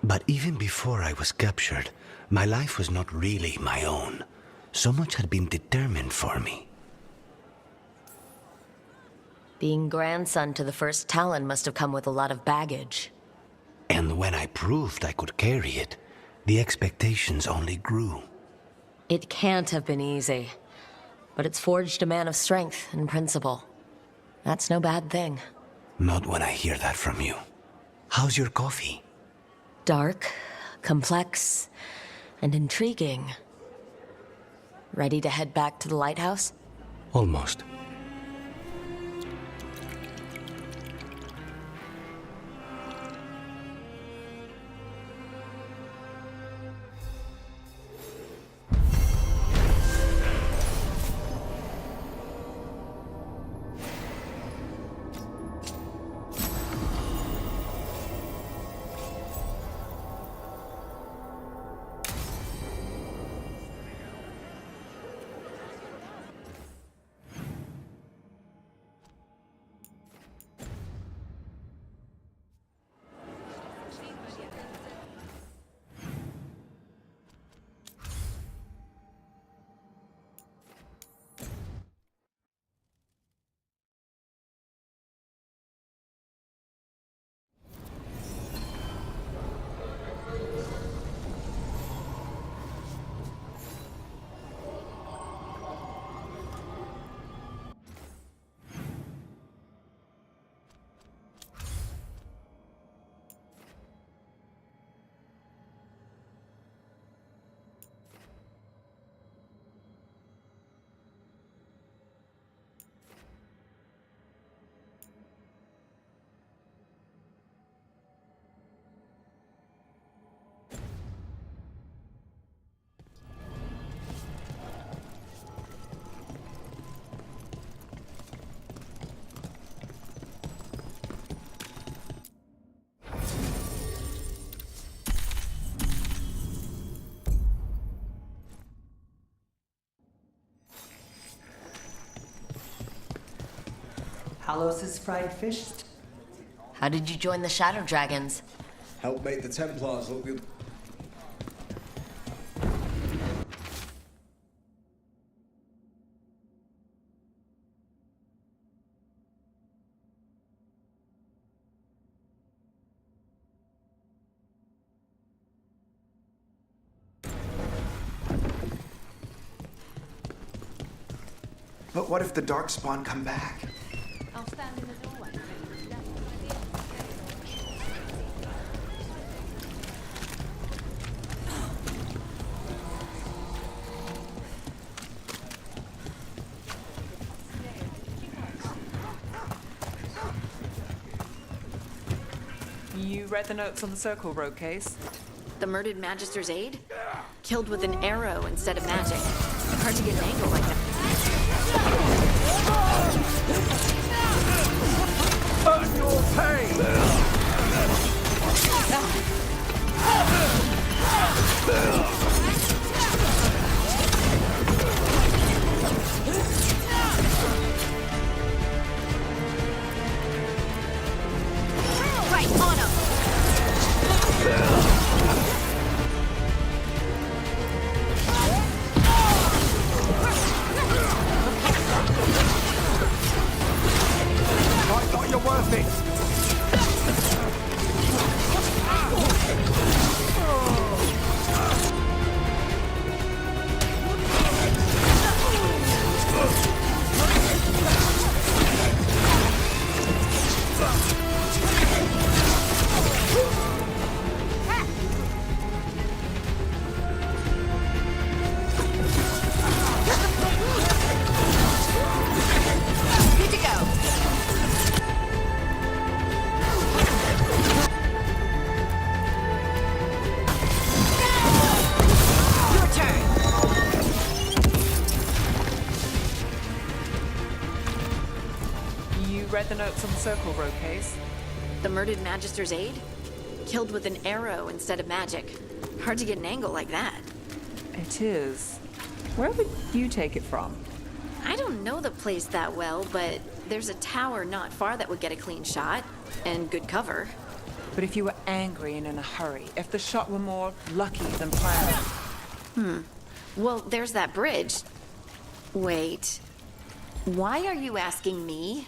But even before I was captured, my life was not really my own. So much had been determined for me. Being grandson to the first Talon must have come with a lot of baggage. And when I proved I could carry it, the expectations only grew. It can't have been easy. But it's forged a man of strength and principle. That's no bad thing. Not when I hear that from you. How's your coffee? Dark, complex, and intriguing. Ready to head back to the lighthouse? Almost. Talos' fried fish. How did you join the Shadow Dragons? Help make the Templars look good. But what if the Darkspawn come back? I'll stand in the doorway. You read the notes on the Circle Road case? The murdered Magister's aide? Killed with an arrow instead of magic. Hard to get an angle like that. Earn your pain! Right, on him! I thought you're worth it! Good to go! Your turn! You read the notes on the Circle Road case? The murdered Magister's aide? Killed with an arrow instead of magic. Hard to get an angle like that. It is. Where would you take it from? I don't know the place that well, but there's a tower not far that would get a clean shot and good cover. But if you were angry and in a hurry, if the shot were more lucky than planned. Well, there's that bridge. Wait. Why are you asking me?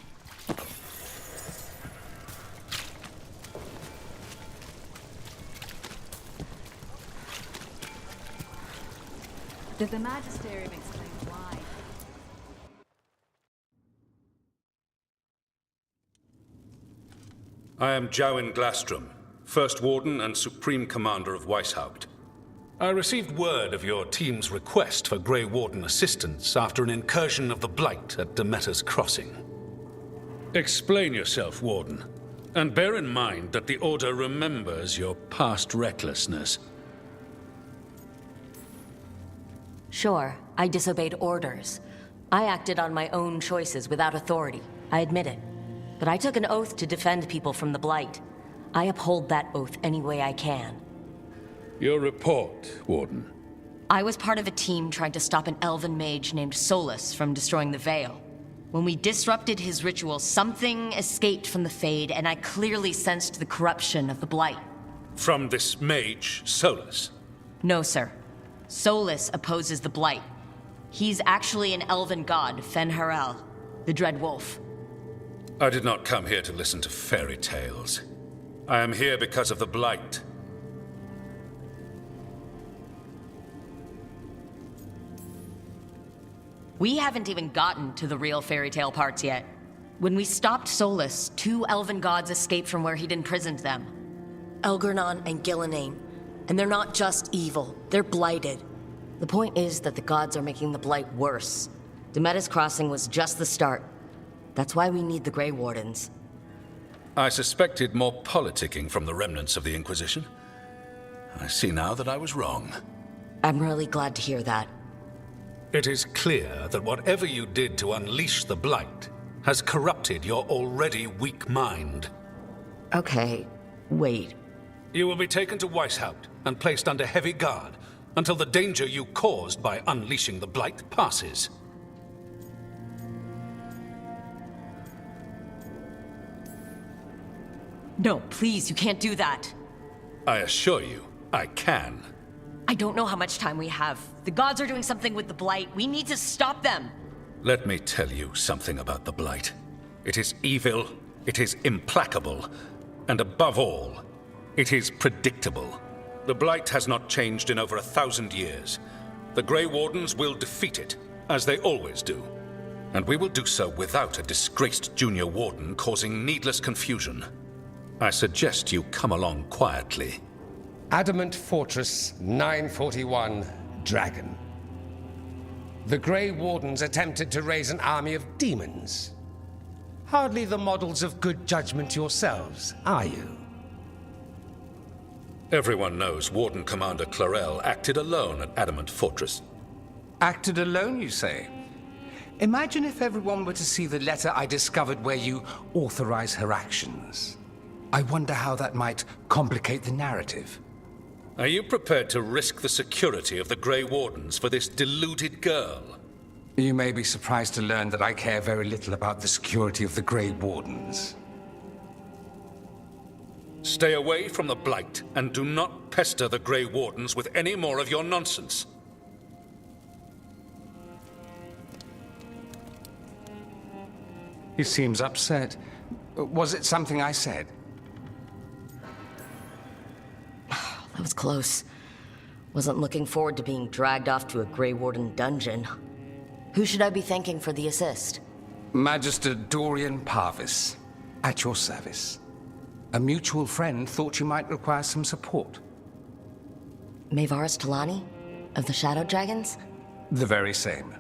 Did the Magisterium explain why? I am Jowin Glastrom, First Warden and Supreme Commander of Weishaupt. I received word of your team's request for Grey Warden assistance after an incursion of the Blight at Demeter's Crossing. Explain yourself, Warden, and bear in mind that the Order remembers your past recklessness. Sure, I disobeyed orders. I acted on my own choices without authority. I admit it. But I took an oath to defend people from the Blight. I uphold that oath any way I can. Your report, Warden. I was part of a team trying to stop an elven mage named Solus from destroying the Veil. When we disrupted his ritual, something escaped from the Fade, and I clearly sensed the corruption of the Blight. From this mage, Solus? No, sir. Solus opposes the Blight. He's actually an elven god, Fen'Harel, the Dread Wolf. I did not come here to listen to fairy tales. I am here because of the Blight. We haven't even gotten to the real fairy tale parts yet. When we stopped Solus, 2 elven gods escaped from where he'd imprisoned them. Elgernon and Gillenane. And they're not just evil, they're blighted. The point is that the gods are making the Blight worse. Demeter's Crossing was just the start. That's why we need the Grey Wardens. I suspected more politicking from the remnants of the Inquisition. I see now that I was wrong. I'm really glad to hear that. It is clear that whatever you did to unleash the Blight has corrupted your already weak mind. Okay, wait. You will be taken to Weishaupt and placed under heavy guard until the danger you caused by unleashing the Blight passes. No, please, you can't do that. I assure you, I can. I don't know how much time we have. The gods are doing something with the Blight. We need to stop them. Let me tell you something about the Blight. It is evil, it is implacable, and above all, it is predictable. The Blight has not changed in over 1,000 years. The Grey Wardens will defeat it, as they always do. And we will do so without a disgraced junior warden causing needless confusion. I suggest you come along quietly. Adamant Fortress 941, Dragon. The Grey Wardens attempted to raise an army of demons. Hardly the models of good judgment yourselves, are you? Everyone knows Warden Commander Clarel acted alone at Adamant Fortress. Acted alone, you say? Imagine if everyone were to see the letter I discovered where you authorize her actions. I wonder how that might complicate the narrative. Are you prepared to risk the security of the Grey Wardens for this deluded girl? You may be surprised to learn that I care very little about the security of the Grey Wardens. Stay away from the Blight, and do not pester the Grey Wardens with any more of your nonsense. He seems upset. Was it something I said? That was close. Wasn't looking forward to being dragged off to a Grey Warden dungeon. Who should I be thanking for the assist? Magister Dorian Parvis, at your service. A mutual friend thought you might require some support. Maevaris Talani? Of the Shadow Dragons? The very same.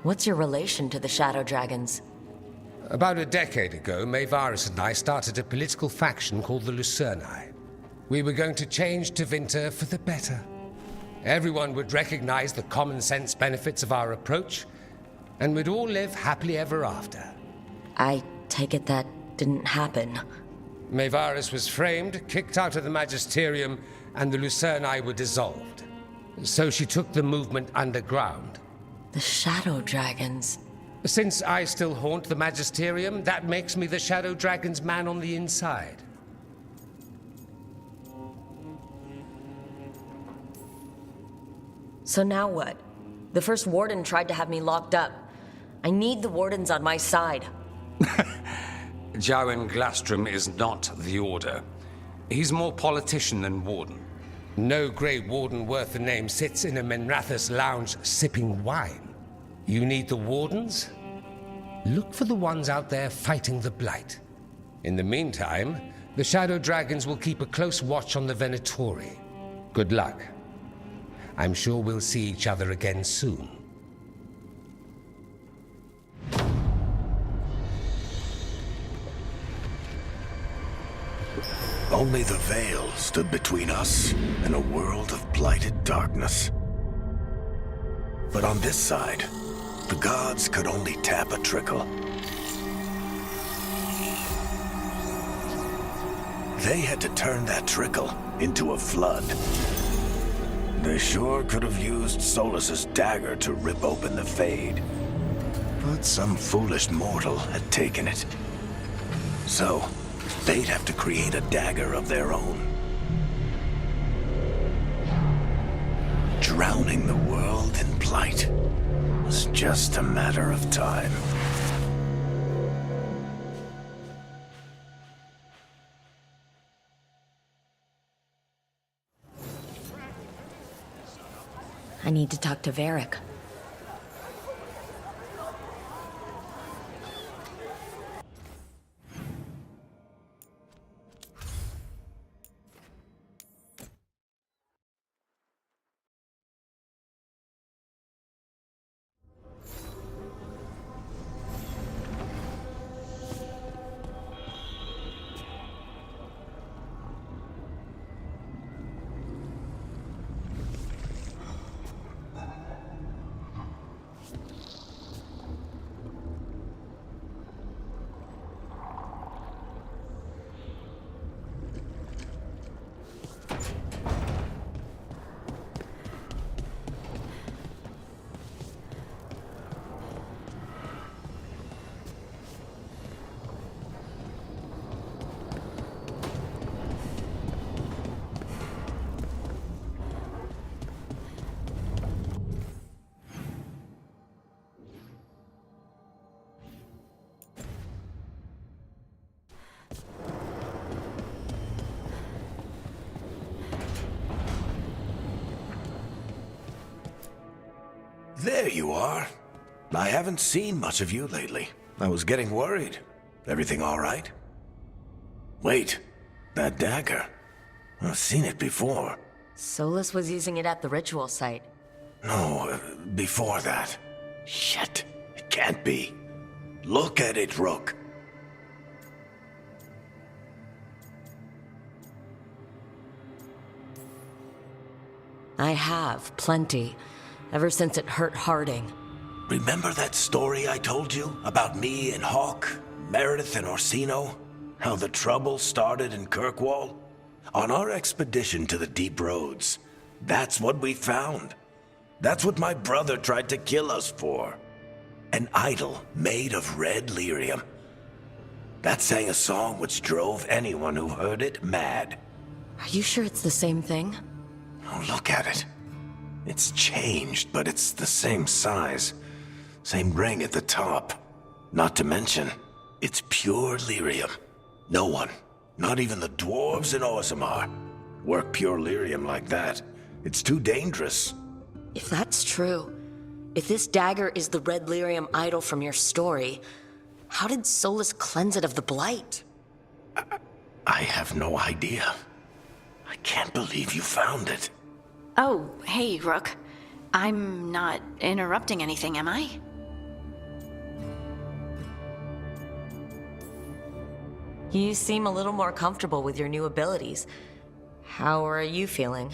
What's your relation to the Shadow Dragons? About a decade ago, Maevaris and I started a political faction called the Lucerni. We were going to change Tevinter for the better. Everyone would recognize the common sense benefits of our approach, and we'd all live happily ever after. I take it that didn't happen. Maevaris was framed, kicked out of the Magisterium, and the Lucerni were dissolved. So she took the movement underground. The Shadow Dragons. Since I still haunt the Magisterium, that makes me the Shadow Dragon's man on the inside. So now what? The first Warden tried to have me locked up. I need the Wardens on my side. Jowen Glastrom is not the Order. He's more politician than Warden. No Grey Warden worth the name sits in a Minrathou's lounge sipping wine. You need the Wardens? Look for the ones out there fighting the Blight. In the meantime, the Shadow Dragons will keep a close watch on the Venatori. Good luck. I'm sure we'll see each other again soon. Only the Veil stood between us and a world of blighted darkness. But on this side, the gods could only tap a trickle. They had to turn that trickle into a flood. They sure could have used Solus's dagger to rip open the Fade. But some foolish mortal had taken it. So, they'd have to create a dagger of their own. Drowning the world in blight was just a matter of time. I need to talk to Varric. There you are. I haven't seen much of you lately. I was getting worried. Everything all right? Wait, that dagger. I've seen it before. Solus was using it at the ritual site. No, before that. Shit, it can't be. Look at it, Rook. I have, plenty. Ever since it hurt Harding. Remember that story I told you about me and Hawk, Meredith and Orsino? How the trouble started in Kirkwall? On our expedition to the Deep Roads, that's what we found. That's what my brother tried to kill us for. An idol made of red lyrium. That sang a song which drove anyone who heard it mad. Are you sure it's the same thing? Oh, look at it. It's changed, but it's the same size. Same ring at the top. Not to mention, it's pure lyrium. No one, not even the dwarves in Orzammar, work pure lyrium like that. It's too dangerous. If that's true, if this dagger is the red lyrium idol from your story, how did Solus cleanse it of the blight? I have no idea. I can't believe you found it. Oh, hey, Rook. I'm not interrupting anything, am I? You seem a little more comfortable with your new abilities. How are you feeling?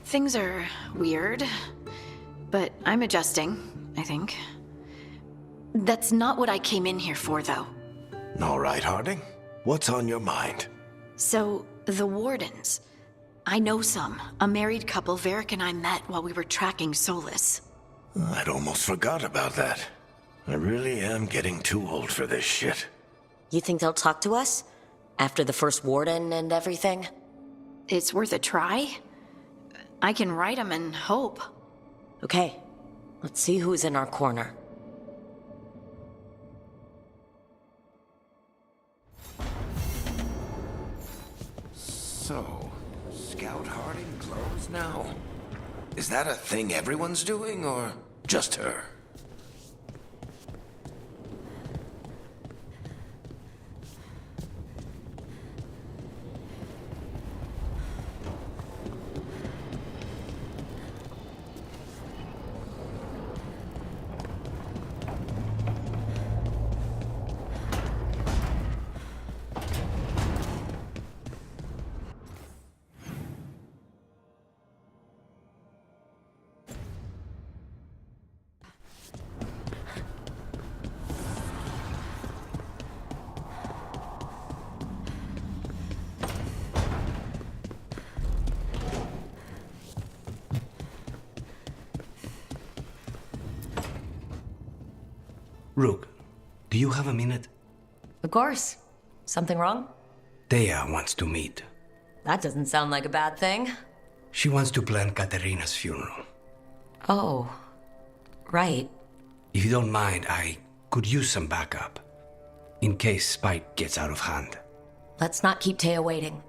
Things are weird, but I'm adjusting, I think. That's not what I came in here for, though. All right, Harding. What's on your mind? So, the Wardens. I know some. A married couple Varric and I met while we were tracking Solus. I'd almost forgot about that. I really am getting too old for this shit. You think they'll talk to us? After the first warden and everything? It's worth a try. I can write them and hope. Okay, let's see who's in our corner. So, Scout Harding clothes now? Is that a thing everyone's doing, or just her? Rook, do you have a minute? Of course. Something wrong? Thea wants to meet. That doesn't sound like a bad thing. She wants to plan Katerina's funeral. Oh, right. If you don't mind, I could use some backup. In case Spike gets out of hand. Let's not keep Taya waiting.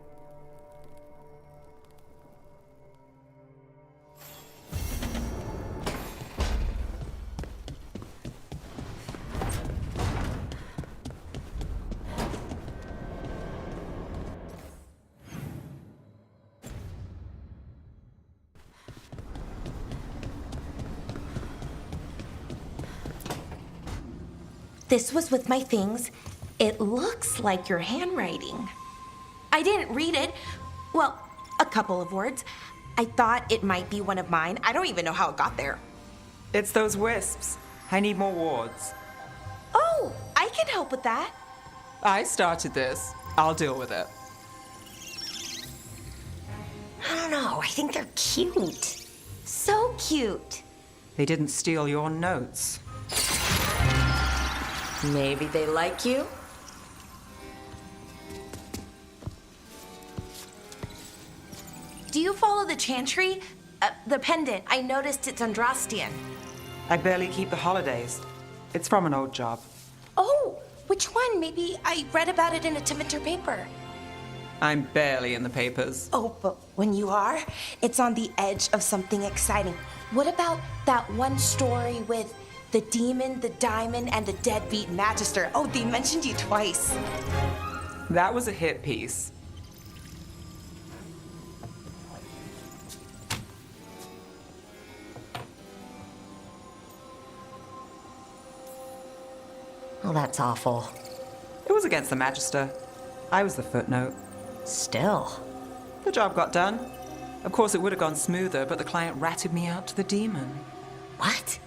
This was with my things. It looks like your handwriting. I didn't read it. Well, a couple of words. I thought it might be one of mine. I don't even know how it got there. It's those wisps. I need more wards. Oh, I can help with that. I started this. I'll deal with it. I don't know. I think they're cute. So cute. They didn't steal your notes. Maybe they like you? Do you follow the chantry? The pendant. I noticed it's Andrastian. I barely keep the holidays. It's from an old job. Oh, which one? Maybe I read about it in a Tevinter paper. I'm barely in the papers. Oh, but when you are, it's on the edge of something exciting. What about that one story with the demon, the diamond, and the deadbeat magister? Oh, they mentioned you twice. That was a hit piece. Oh, that's awful. It was against the magister. I was the footnote. Still. The job got done. Of course, it would have gone smoother, but the client ratted me out to the demon. What?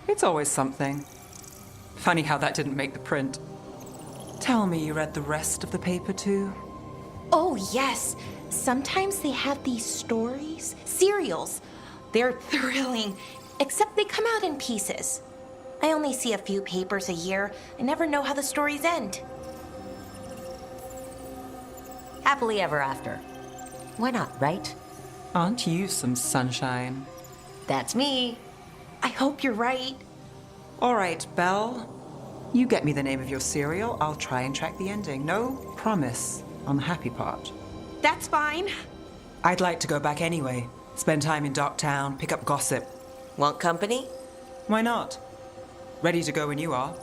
It's always something. Funny how that didn't make the print. Tell me you read the rest of the paper too? Oh, yes. Sometimes they have these stories, serials. They're thrilling, except they come out in pieces. I only see a few papers a year. I never know how the stories end. Happily ever after. Why not, right? Aren't you some sunshine? That's me. I hope you're right. All right, Belle. You get me the name of your serial. I'll try and track the ending. No promise on the happy part. That's fine. I'd like to go back anyway. Spend time in Docktown, pick up gossip. Want company? Why not? Ready to go when you are.